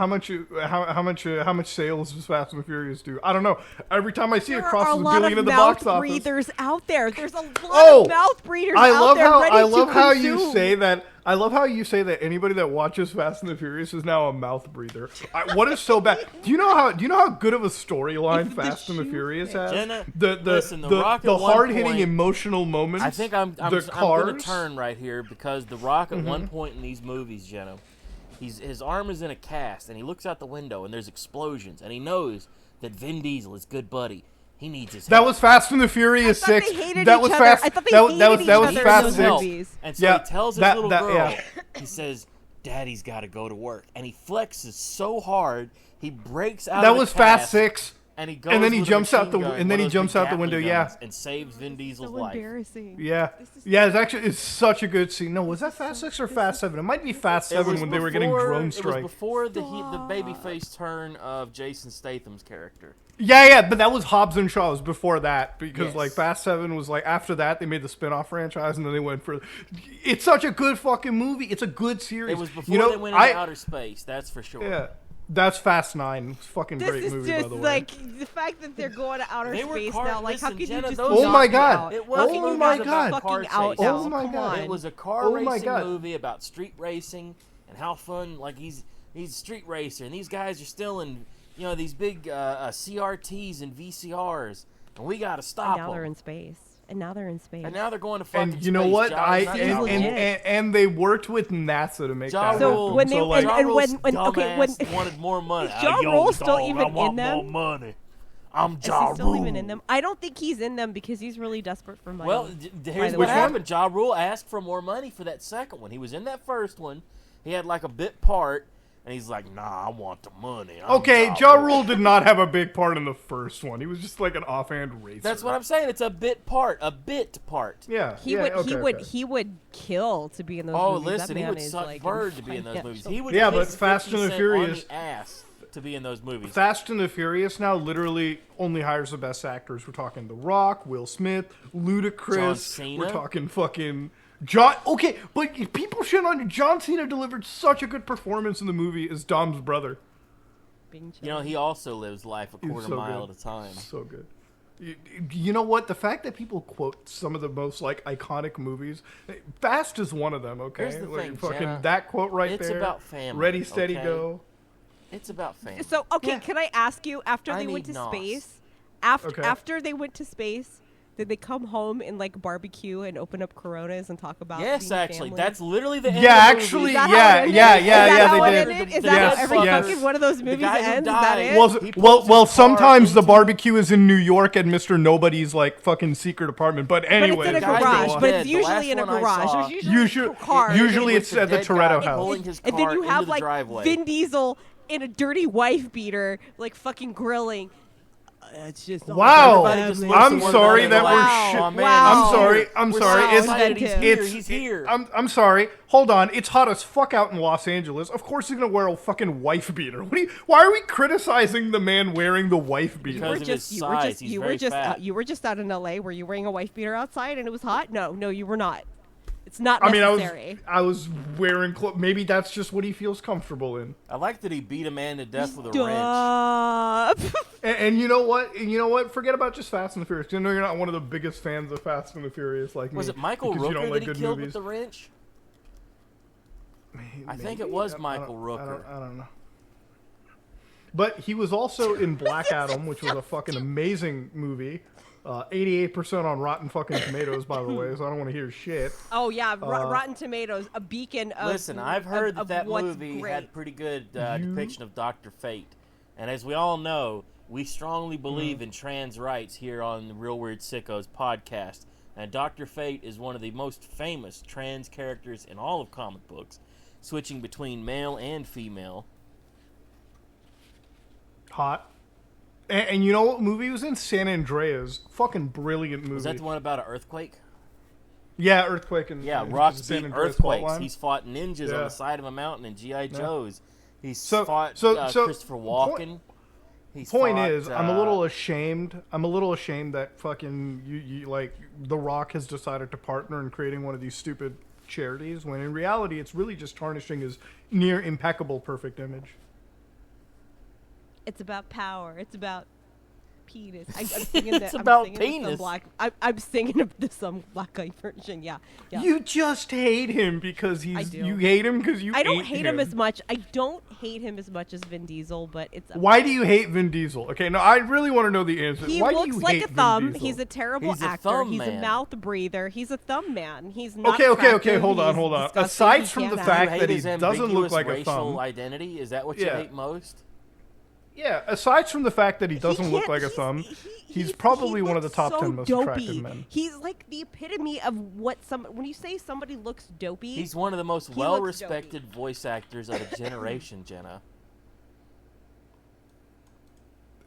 How much sales does Fast and the Furious do? I don't know. Every time I see it There crosses are a a lot billion of at the box mouth office. breathers out there. There's a lot Oh, of mouth breathers I out love there how ready I to love how you consume. say that. I love how you say that anybody that watches Fast and the Furious is now a mouth breather. What is so bad? Do you know how good of a storyline It's the Fast and the shoe Furious thing. has? Jenna, the listen, The Rock at one hard hitting point- emotional moments. I think I'm the going to cars. turn right here because The Rock at one point in these movies, Jenna, his arm is in a cast and he looks out the window and there's explosions and he knows that Vin Diesel, his good buddy, He needs his That help. was Fast and the Furious I thought 6. they hated That each was other. Fast. I thought they that hated was each that was other in Fast those 6. movies. And so Yeah, he tells his that- little that- girl, yeah. he says, Daddy's got to go to work. And he flexes so hard, he breaks out That of the was Fast cast, 6. And he goes And then he with a jumps out machine the- gun, and then one he of those jumps big out the Gatling window, yeah. guns, and saves Vin Diesel's So life. embarrassing. Yeah. This is Yeah, it's such a good scene. No, was that Fast 6 or Fast 7? It might be Fast 7 when they were getting drone It strike. was before the babyface turn of Jason Statham's character. Yeah, but that was Hobbs and Shaw. It was before that because Yes. like Fast 7 was like after that they made the spin-off franchise and then they went for. It's such a good fucking movie. It's a good series. It was before you know, they went into outer space, that's for sure. Yeah, that's Fast 9. It's a fucking This great is movie by just the way. like the fact that they're going to outer They were space car- now. Like, how listen, could Jenna, you just? those- Oh my knock me God. out? It How wasn't can you Oh movies my knock about God. me car fucking out chasing. now? Oh my Come God. on. It was a car Oh my racing God. movie about street racing and how fun. Like he's a street racer, and these guys are still in these big CRTs and VCRs, and we gotta And stop now they're them. in space. And now they're in space. And now they're going to fucking And you know space. what? Ja- I it's not Ja Rule. and they worked with NASA to make Ja that Rule. happen. So when they- so like, and when- okay, when- dumbass wanted more money. Is Ja Yo, Rule still dog, even I want in them? More money. I'm Is Ja he still Rule. even in them? I don't think he's in them because he's really desperate for money. Well, here's the what way. happened. Ja Rule asked for more money for that second one. He was in that first one. He had like a bit part, and he's like, "Nah, I want the money." I'm okay, Ja Rule did not have a big part in the first one. He was just like an offhand racer. That's what I'm saying. It's a bit part. A bit part. Yeah, he yeah, would okay, okay. he would kill to be in those Oh, movies. listen, that he man would is suck like bird to be in those movies. He would Yeah, but kiss Fast 50 and the Cent Furious- on the ass to be in those movies. Fast and the Furious now literally only hires the best actors. We're talking The Rock, Will Smith, Ludacris. John Cena. We're talking fucking John. Okay, but people shit on John Cena. Delivered such a good performance in the movie as Dom's brother. being He also lives life a He's quarter so mile good. at a time. So good. You know what? The fact that people quote some of the most like iconic movies, Fast is one of them. Okay, Here's the like, thing, fucking Jenna. that quote right It's there. about family, Ready, steady, okay? go. It's about family. So okay, Yeah. can I ask you? After I they went need to nos. space, Okay. after they went to space, did they come home and like barbecue and open up Coronas and talk about? Yes, being actually, family? that's literally the end Yeah, of the movie. actually, Is that yeah, how it ended? yeah, Is yeah, that yeah, how they it did. ended? Is The that Yes, how every yes. fucking one of those movies guy who ends? Is died- that it? Well, He well, pulls well. his car Sometimes the into- barbecue is in New York at Mr. Nobody's like fucking secret apartment. But But anyway, it's in a guy garage. who's But dead, it's the usually last in a one I garage. saw. There's usually a car. Usually With it's the at the dead Toretto guy house. pulling his And then car you into have the like driveway. Vin Diesel in a dirty wife beater, like fucking grilling. It's just all Wow. about Everybody just family. looks I'm at one sorry another that like, we're shit- "Oh, man, Wow. he's I'm sorry. here. I'm We're sorry. so It's- excited he's it's- here. it's- He's here. I'm sorry. Hold on. It's hot as fuck out in Los Angeles. Of course he's gonna wear a fucking wife beater. Why are we criticizing the man wearing the wife beater? Because of his size, he's very fat. You were just out in LA. Were you wearing a wife beater outside and it was hot? No, you were not. It's not I mean, necessary. I was wearing clothes. Maybe that's just what he feels comfortable in. I like that he beat a man to death with a wrench. Stop. And you know what? And you know what? Forget about just Fast and the Furious. I know you're not one of the biggest fans of Fast and the Furious like me. Was it Michael because you Rooker don't that like he good killed movies. with the wrench? I think it Maybe? was I don't- Michael I Rooker. don't know. But he was also in Black Adam, which was a fucking amazing movie. 88% on Rotten fucking Tomatoes, by the way, so I don't want to hear shit. Oh yeah, Rotten Tomatoes, a beacon of. Listen, I've heard of that what's movie great. had pretty good depiction of Dr. Fate. And as we all know, we strongly believe in trans rights here on the Real Weird Sickos podcast. And Dr. Fate is one of the most famous trans characters in all of comic books, switching between male and female. Hot. And you know what movie he was in? San Andreas. Fucking brilliant movie. Was that the one about an earthquake? Yeah, Earthquake and Yeah, and Rock's San beat Andreas earthquakes. plotline. He's fought ninjas on Yeah. the side of a mountain in G.I. Joes. He's So- fought so Christopher Walken. He's Point fought, is, I'm a little ashamed. I'm a little ashamed that fucking you like The Rock has decided to partner in creating one of these stupid charities when in reality it's really just tarnishing his near impeccable perfect image. It's about power. It's about penis. I'm singing It's I'm about singing penis. I'm singing some black guy version. Yeah. You just hate him because I he's. do. You hate him because you. I don't hate hate him as much. I don't hate him as much as Vin Diesel, but it's. Why do you hate Vin Diesel? Okay, no, I really want to know the answer. He Why do looks you like hate a Vin thumb. Diesel? He's a terrible He's a actor. thumb He's a man. mouth breather. He's a thumb man. He's not. Okay, attractive. hold on. He's disgusting. Aside He from the can't fact You hate that he his doesn't look ambiguous like a racial thumb. identity? Is that what you Yeah. hate most? Yeah, aside from the fact that he doesn't look can't- like a he's- thumb, he- he's probably one of the looks top so 10 most dopey. attractive men. He's like the epitome of what when you say somebody looks dopey. He's one of the most He well-respected voice actors of a generation, Jenna.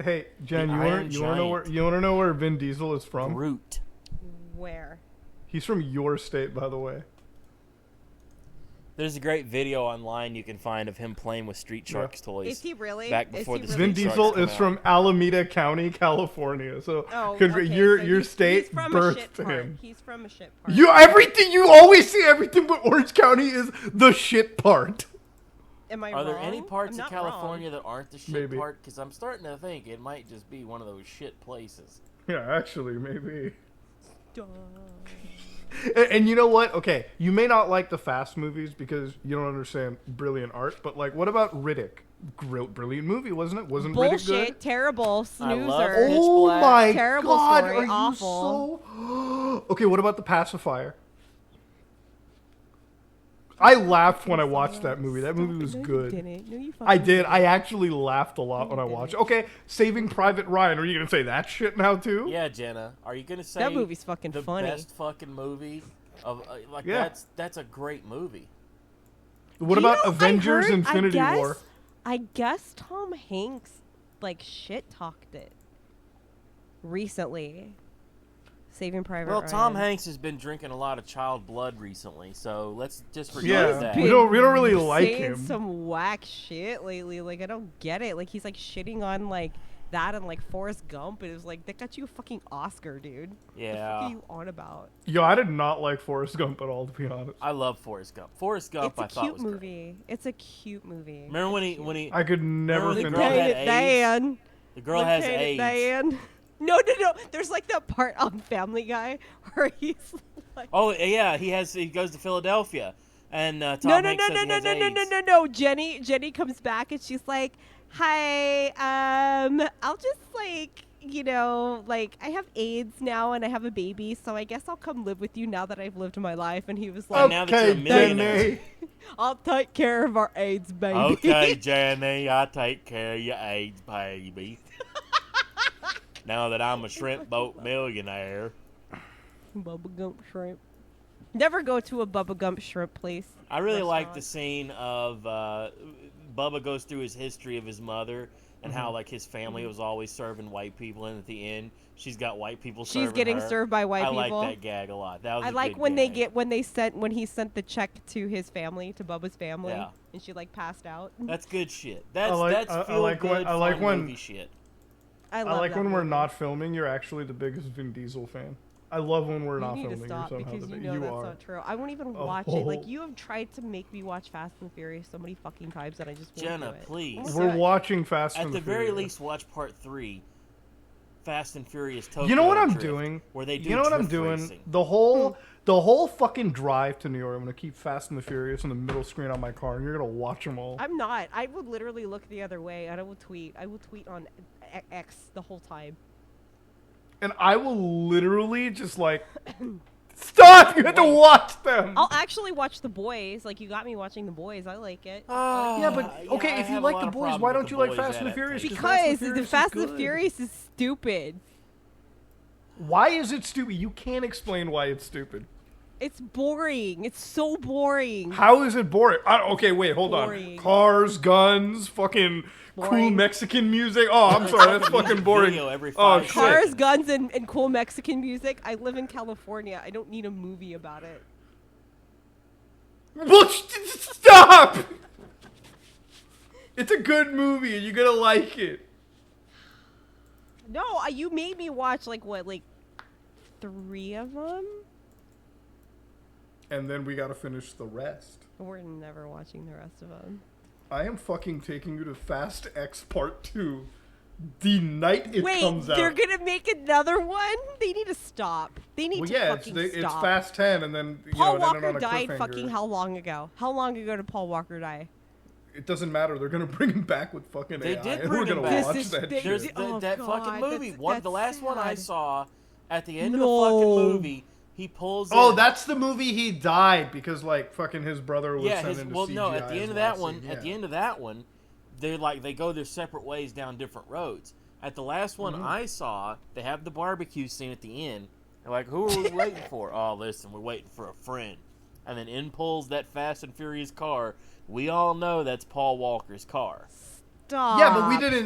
Hey, Jen, The you Iron want to know where Vin Diesel is from? Groot. Where? He's from your state, by the way. There's a great video online you can find of him playing with Street Sharks toys. Is he really? Back before the Vin Street Sharks Diesel come is out. from Alameda County, California. So Oh, your okay, your so state he's from a birthed shit part. him. He's from a shit part. You always say everything but Orange County is the shit part. Am I Are there wrong? any parts I'm of not California wrong. that aren't the shit Maybe. part? Because I'm starting to think it might just be one of those shit places. Yeah, actually, maybe. Duh. And you know what? Okay, you may not like the Fast movies because you don't understand brilliant art, but like, what about Riddick? Brilliant movie, wasn't it? Wasn't Riddick Bullshit. good? Terrible. I love Snoozer. Pitch Oh Black. my Terrible god, story, are you awful. so... Okay, what about The Pacifier? I laughed when I watched that movie. That movie was No, good. You didn't. No, you I fucking did. I actually laughed a lot No, when I you watched it. didn't. Okay, Saving Private Ryan. Are you going to say that shit now, too? Yeah, Jenna. Are you gonna say That movie's fucking the funny. best fucking movie of like Yeah. that's a great movie. What Do you about know, I Avengers heard- Infinity War? I guess Tom Hanks like shit talked it recently. Saving Private Well, Ryan. Tom Hanks has been drinking a lot of child blood recently, so let's just forget Yeah, that. we don't really like saying him. some whack shit lately. Like I don't get it. Like he's like shitting on like that and like Forrest Gump. And it was like that got you a fucking Oscar, dude. What the fuck Yeah. are you on about? Yo, I did not like Forrest Gump at all, to be honest. I love Forrest Gump. Forrest Gump, It's a I thought cute was great. movie. It's a cute movie. Remember when he I could never the finish girl it. had Lieutenant Dan. the girl has Lieutenant AIDS? Dan. No. There's like that part on Family Guy where he's like, Oh yeah, he goes to Philadelphia, and Tom no, Hanks says he has AIDS. no. Jenny comes back and she's like, "Hi, I'll just like, like I have AIDS now and I have a baby, so I guess I'll come live with you now that I've lived my life." And he was like, now that you're a Okay, millionaire. Jenny. "I'll take care of our AIDS, baby." Okay, Jenny, I take care of your AIDS, baby. Now that I'm a shrimp boat millionaire. Bubba Gump shrimp. Never go to a Bubba Gump shrimp place. I really like restaurant. the scene of Bubba goes through his history of his mother and how like his family was always serving white people, and at the end she's got white people serving She's getting her. served by white I people. like that gag a lot. That was I a like good when gag. when he sent the check to his family, to Bubba's family, Yeah. and she like passed out. That's good shit. That's I feel like good when- fun movie shit. I I love like that when we're movie. not filming, you're actually the biggest Vin Diesel fan. I love when we're You not need to filming. You're stop somehow because the you big. know You that's are. not true. I won't even watch it. Like you have tried to make me watch Fast and Furious so many fucking times that I just won't Jenna, do it. please. I won't We're do it. watching Fast At and the very Furious. least, watch part 3, Fast and Furious Tokyo. You know what I'm Drift, doing? Where they do You know what I'm drift doing? racing. The whole fucking drive to New York. I'm gonna keep Fast and the Furious on the middle screen on my car, and you're gonna watch them all. I'm not. I would literally look the other way and I will tweet. I will tweet on X the whole time. And I will literally just like, stop! You have to watch them. I'll actually watch The Boys. Like you got me watching The Boys. I like it. Yeah, but okay, I if you have a like lot The of Boys, problem why with don't The you like Boys Fast and the Furious? adaptation. Because the Fast and the good. Furious is stupid. Why is it stupid? You can't explain why it's stupid. It's boring. It's so boring. How is it boring? Okay, wait, hold Boring. on. Cars, guns, fucking cool Boring. Mexican music. Oh, I'm sorry, that's fucking boring. Video every Oh, 5 shit. Cars, guns, and cool Mexican music. I live in California. I don't need a movie about it. Well, stop! It's a good movie, and you're gonna like it. No, you made me watch like 3 of them. And then we gotta finish the rest. We're never watching the rest of them. I am fucking taking you to Fast X Part 2 the night it Wait, comes out. they're gonna make another one? They need to stop. They need Well, to yeah, fucking it's stop. Fast 10, and then Paul and then Walker on a died cliffhanger. fucking how long ago? How long ago did Paul Walker die? It doesn't matter. They're gonna bring him back with fucking They AI. did and bring we're him gonna back. watch This is that big- There's shit. Oh, that God, fucking movie. that's The last one I sad. saw, at the end of No. the fucking movie, he pulls Oh, in. that's the movie he died because like fucking his brother was yeah. sent into CGI At the end as of that last one, scene, at the yeah. end of that one, they go their separate ways down different roads. At the last one I saw, they have the barbecue scene at the end. They're like, who are we waiting for? Oh, listen, we're waiting for a friend. And then in pulls that Fast and Furious car. We all know that's Paul Walker's car. Stop. Yeah,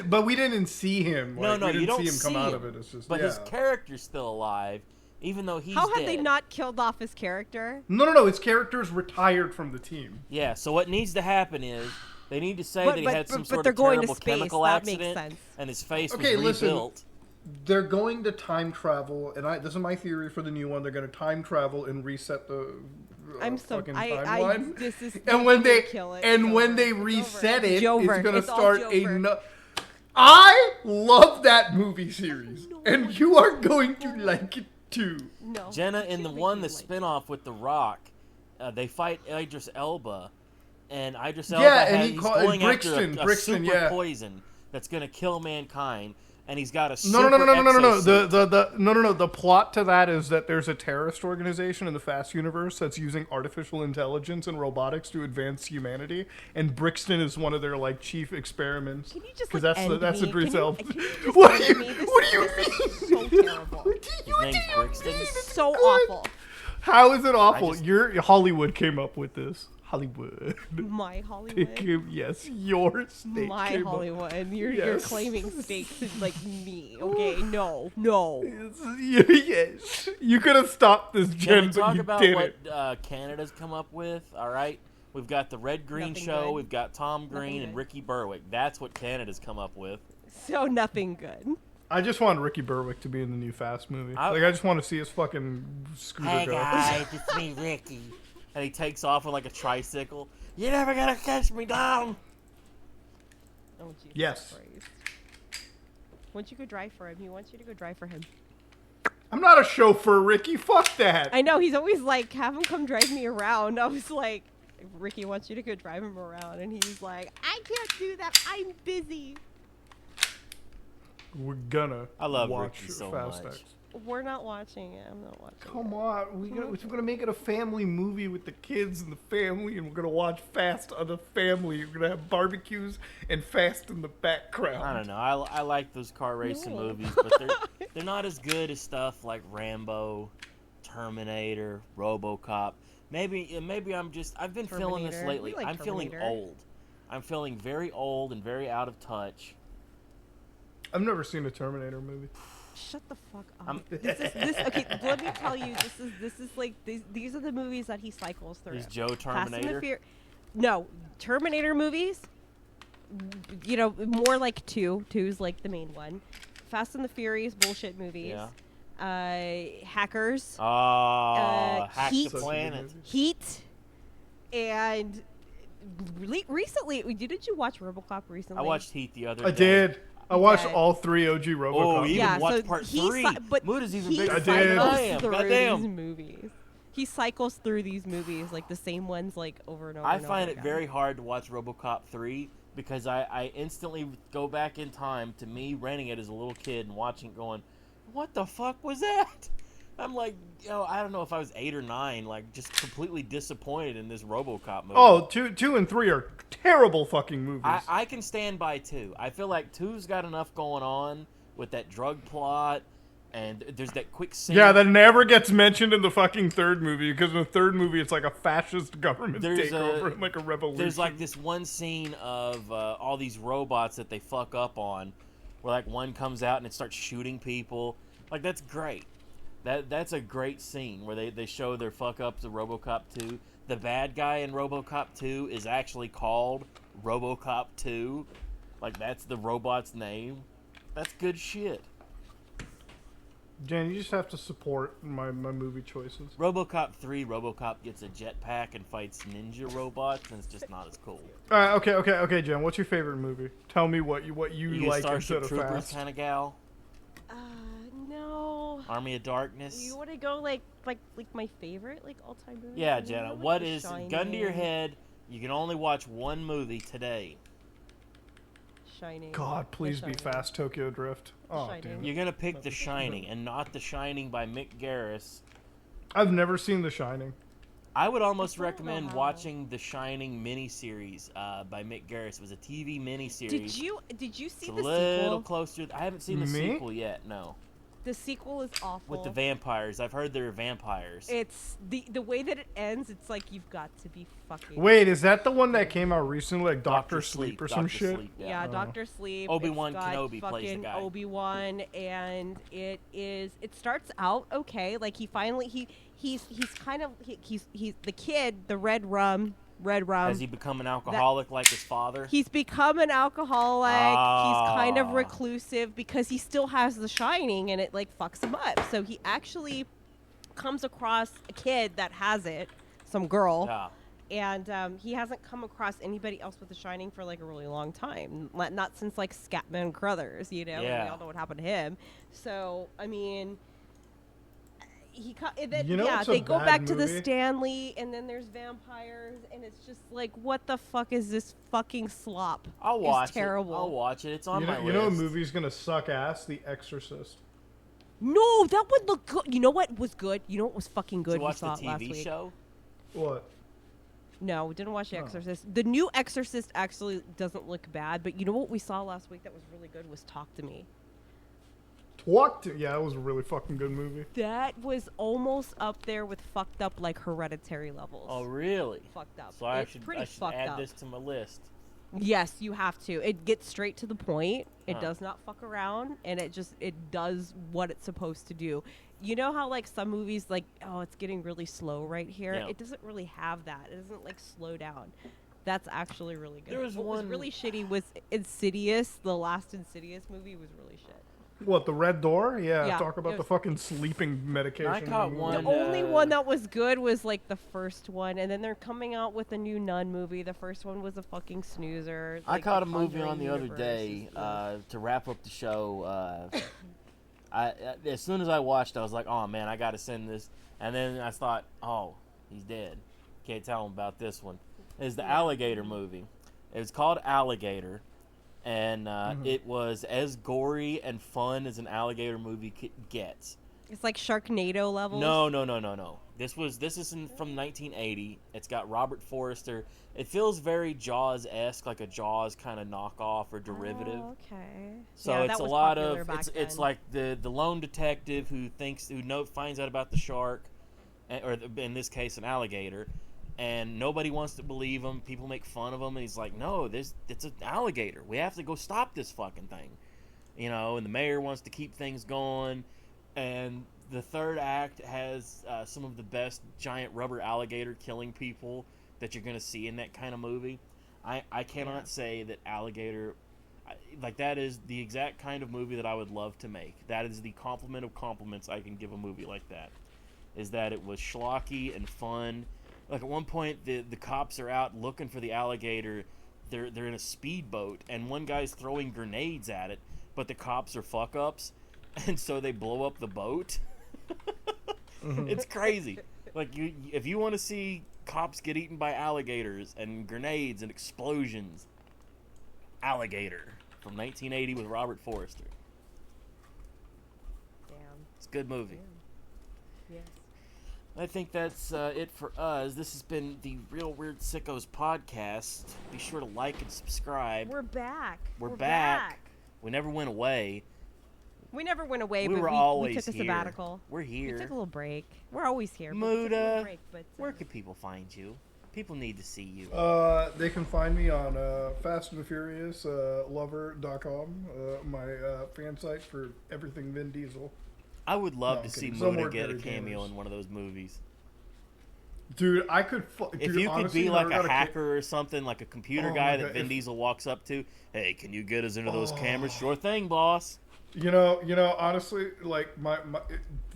but we didn't see him. No, we didn't you don't see him come out him, of it. It's just, but his character's still alive, even though he's How dead. had they not killed off his character? No. His character's retired from the team. Yeah, so what needs to happen is they need to say that he had some sort they're of going terrible to space. chemical That makes accident, sense. and his face Okay, was listen. rebuilt. They're going to time travel, and this is my theory for the new one. They're going to time travel and reset the fucking timeline. This is and when they kill it. when they reset it, it's Jover. going to It's all start Jover. I love that movie series, and you are going to like it too. No. Jenna, in the one, the like spinoff with The Rock, they fight Idris Elba, and Idris Yeah, Elba and he's he going Brixton, after a Brixton, super yeah. poison that's going to kill mankind, and he's got a super No. exosuit. The plot to that is that there's a terrorist organization in the Fast universe that's using artificial intelligence and robotics to advance humanity, and Brixton is one of their like chief experiments. Can you just 'Cause like that's end Idris me? Elba. Can you just What do end you me? This what do you is mean? so terrible. What do His you name's mean? Brixton. It's So good. awful. How is it awful? just- Your Hollywood came up with this. Hollywood. My Hollywood. Yes, your state. My came up- Hollywood. You're Yes. claiming stakes is like me. Okay, no. Yes, you could have stopped this, Can Jen, we but talk you about did what it. Canada's come up with? All right, we've got the Red Green Nothing Show, good. we've got Tom Green and good. Ricky Berwick. That's what Canada's come up with. So nothing good. I just want Ricky Berwick to be in the new Fast movie. I just want to see his fucking scooter go. it's me, Ricky. And he takes off with like a tricycle. You're never gonna catch me down. Oh, Jesus Yes. Christ. Once you go drive for him, he wants you to go drive for him. I'm not a chauffeur, Ricky. Fuck that. I know, he's always like, have him come drive me around. I was like, Ricky wants you to go drive him around. And he's like, I can't do that. I'm busy. We're gonna I love watch Ricky so Fast much. X. We're not watching it. I'm not watching Come it. on, we're gonna make it a family movie with the kids and the family, and we're gonna watch Fast on the family. We're gonna have barbecues and Fast in the background. I don't know. I like those car racing No. movies, but they're not as good as stuff like Rambo, Terminator, RoboCop. Maybe I've been feeling this Terminator. lately. We like I'm feeling Terminator. old. I'm feeling very old and very out of touch. I've never seen a Terminator movie. Shut the fuck up. Okay, let me tell you, this is like, these are the movies that he cycles through. Is Joe Fast and the Terminator? No, Terminator movies, you know, more like two. Two's like the main one. Fast and the Furious bullshit movies. Yeah. Hackers. Hack Heat. the Planet. Heat. And recently, didn't you watch RoboCop recently? I watched Heat the other day. I did. I watched did. all three OG RoboCop. Oh, you Yeah, even watched so part he 3. but Muda's even he bigger I fan did. than cycles I am. through Goddamn. these movies. He cycles through these movies, like the same ones, like over and over. I and find over it again. very hard to watch RoboCop 3 because I instantly go back in time to me renting it as a little kid and watching it going, what the fuck was that? I'm like, I don't know if I was 8 or 9, like just completely disappointed in this RoboCop movie. Oh, two and 3 are terrible fucking movies. I can stand by 2. I feel like 2's got enough going on with that drug plot, and there's that quick scene. Yeah, that never gets mentioned in the fucking third movie, because in the third movie it's like a fascist government takeover and like a revolution. There's like this one scene of all these robots that they fuck up on, where like one comes out and it starts shooting people. Like that's great. That's a great scene where they show their fuck ups of RoboCop 2. The bad guy in RoboCop 2 is actually called RoboCop 2. Like that's the robot's name. That's good shit. Jen, you just have to support my movie choices. RoboCop 3, RoboCop gets a jetpack and fights ninja robots, and it's just not as cool. All right, okay, Jen. What's your favorite movie? Tell me what you You like Starship instead of Troopers Fast. kind of gal? No. Army of Darkness? You want to go like my favorite all time movie? Yeah, You know, Jenna. like What The is Shining. gun to your head? You can only watch one movie today. Shining. God, please The be Shining. Fast Tokyo Drift. Oh, Shining. damn it. You're gonna pick The Shining, and not The Shining by Mick Garris. I've never seen The Shining. I would almost I don't recommend know. watching the Shining miniseries by Mick Garris. It was a TV miniseries. Did you see It's a the little sequel? closer. I haven't seen the Me? sequel yet. No, The sequel is awful. with the vampires. I've heard they're vampires. It's the way that it ends. It's like you've got to be fucking. Wait, is that the one that came out recently, like Doctor Sleep or some Dr. shit? Sleep, Yeah, Oh. Doctor Sleep. Obi-Wan it's got Kenobi plays the fucking guy. Obi-Wan, and it starts out okay. Like he's kind of he's the kid, the red rum. Has he become an alcoholic like his father? He's become an alcoholic. He's kind of Ah. reclusive because he still has the shining, and it like fucks him up. So he actually comes across a kid that has it, some girl. Yeah. And he hasn't come across anybody else with the shining for like a really long time. Not since like Scatman Crothers, you know. Yeah. And we all know what happened to him. So I mean, It's a they go bad back to the movie. Stanley, and then there's vampires, and it's just like, what the fuck is this fucking slop? I'll watch It's terrible. it. I'll watch it. It's on You my know, list. you know a movie's gonna suck ass? The Exorcist. No, that would look good. You know what was good? You know what was fucking Did good? you watch we the saw it last TV week. show? What? No, we didn't watch The Oh. Exorcist. The new Exorcist actually doesn't look bad, but you know what we saw last week that was really good was Talk to Me. Yeah, it was a really fucking good movie. That was almost up there with fucked up like Hereditary levels. Oh, really? Fucked up. So I It's should pretty fucked add up. this to my list. Yes, you have to. It gets straight to the point. It Huh. does not fuck around, and it does what it's supposed to do. You know how like some movies like, oh, it's getting really slow right here. Yeah. It doesn't really have that. It doesn't like slow down. That's actually really good. There was what one- was really shitty was Insidious. The last Insidious movie was really shit. What, the Red Door? Yeah, Yeah, talk it about the was- fucking sleeping medication. I caught movie. one- The only uh, one that was good was like the first one, and then they're coming out with a new Nun movie. The first one was a fucking snoozer. I Like, caught a the movie Conjuring on the other universe day is- to wrap up the show. As soon as I watched, I was like, "Oh man, I got to send this." And then I thought, "Oh, he's dead. Can't tell him about this one." It's the Alligator movie. It was called Alligator, and it was as gory and fun as an alligator movie gets. It's like Sharknado levels. No. This is from 1980. It's got Robert Forster. It feels very Jaws-esque, like a Jaws kind of knockoff or derivative. Oh, okay. So Yeah, it's that a was lot popular of back it's then. like the lone detective who finds out about the shark, or in this case an alligator, and nobody wants to believe him. People make fun of him, and he's like, "No, it's an alligator. We have to go stop this fucking thing," you know. And the mayor wants to keep things going, and the third act has some of the best giant rubber alligator killing people that you're gonna see in that kind of movie. I cannot say that Alligator, like that is the exact kind of movie that I would love to make. That is the compliment of compliments I can give a movie like that. Is that it was schlocky and fun. Like at one point the cops are out looking for the alligator. They're in a speedboat and one guy's throwing grenades at it, but the cops are fuck ups, and so they blow up the boat. It's crazy. Like if you want to see cops get eaten by alligators and grenades and explosions, Alligator from 1980 with Robert Forster. Damn. It's a good movie. Yes. I think that's it for us. This has been the Real Weird Sickos podcast. Be sure to like and subscribe. We're back. We're back. We never went away. We never went away, We but were we always took a here. sabbatical. We're We here. took a little break. We're always here. But we took a little Muda, break, but, where can people find you? People need to see you. They can find me on Fast and the Furious lover.com, my fan site for everything Vin Diesel. I would love No, to I'm see kidding. Some Muda get a ordinary cameo gamers. in one of those movies. Dude, I could. If dude, you could honestly, be like never a got hacker or something, like a computer Oh guy my that God, Vin if- Diesel walks up to, hey, can you get us into those Oh. cameras? Sure thing, boss. You know, honestly, like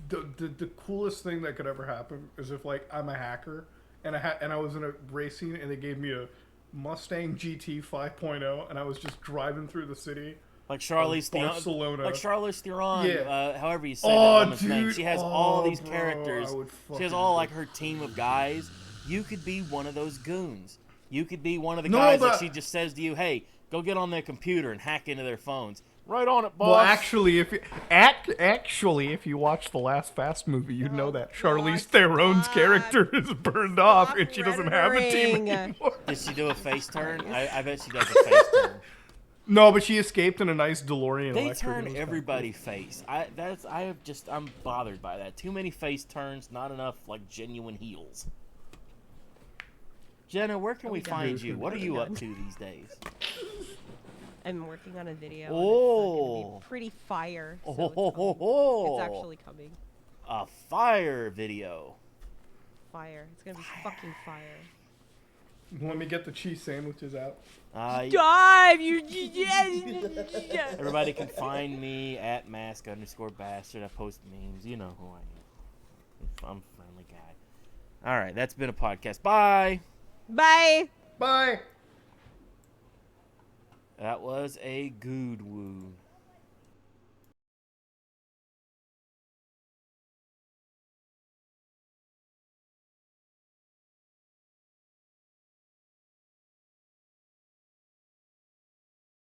the coolest thing that could ever happen is if like I'm a hacker and I was in a race scene and they gave me a Mustang GT 5.0 and I was just driving through the city. Like Charlize Theron. Barcelona. Like Charlize Theron, Yeah. however you say Oh, that woman's name. dude. She has Oh, all these bro, characters. I would She has fucking all go- like her team of guys. You could be one of those goons. You could be one of the No, guys that but- she just says to you, hey, go get on their computer and hack into their phones. Right on it, boss. Well, actually, if you watch the last Fast movie, you'd know that Charlize Theron's character is burned off, and she doesn't have a team rendering. anymore. Did she do a face turn? I bet she does a face turn. No, but she escaped in a nice DeLorean. They Electric, and turn it was everybody face. I'm bothered by that. Too many face turns, not enough like genuine heels. Jenna, where can we find you? What are you up to these days? I'm working on a video. Oh. And it's gonna be pretty fire. So it's actually coming. A fire video. Fire. It's gonna be fucking fire. Let me get the cheese sandwiches out. Dive! Everybody can find me at mask_bastard. I post memes. You know who I am. I'm a friendly guy. All right, that's been a podcast. Bye. Bye! Bye! That was a good woo.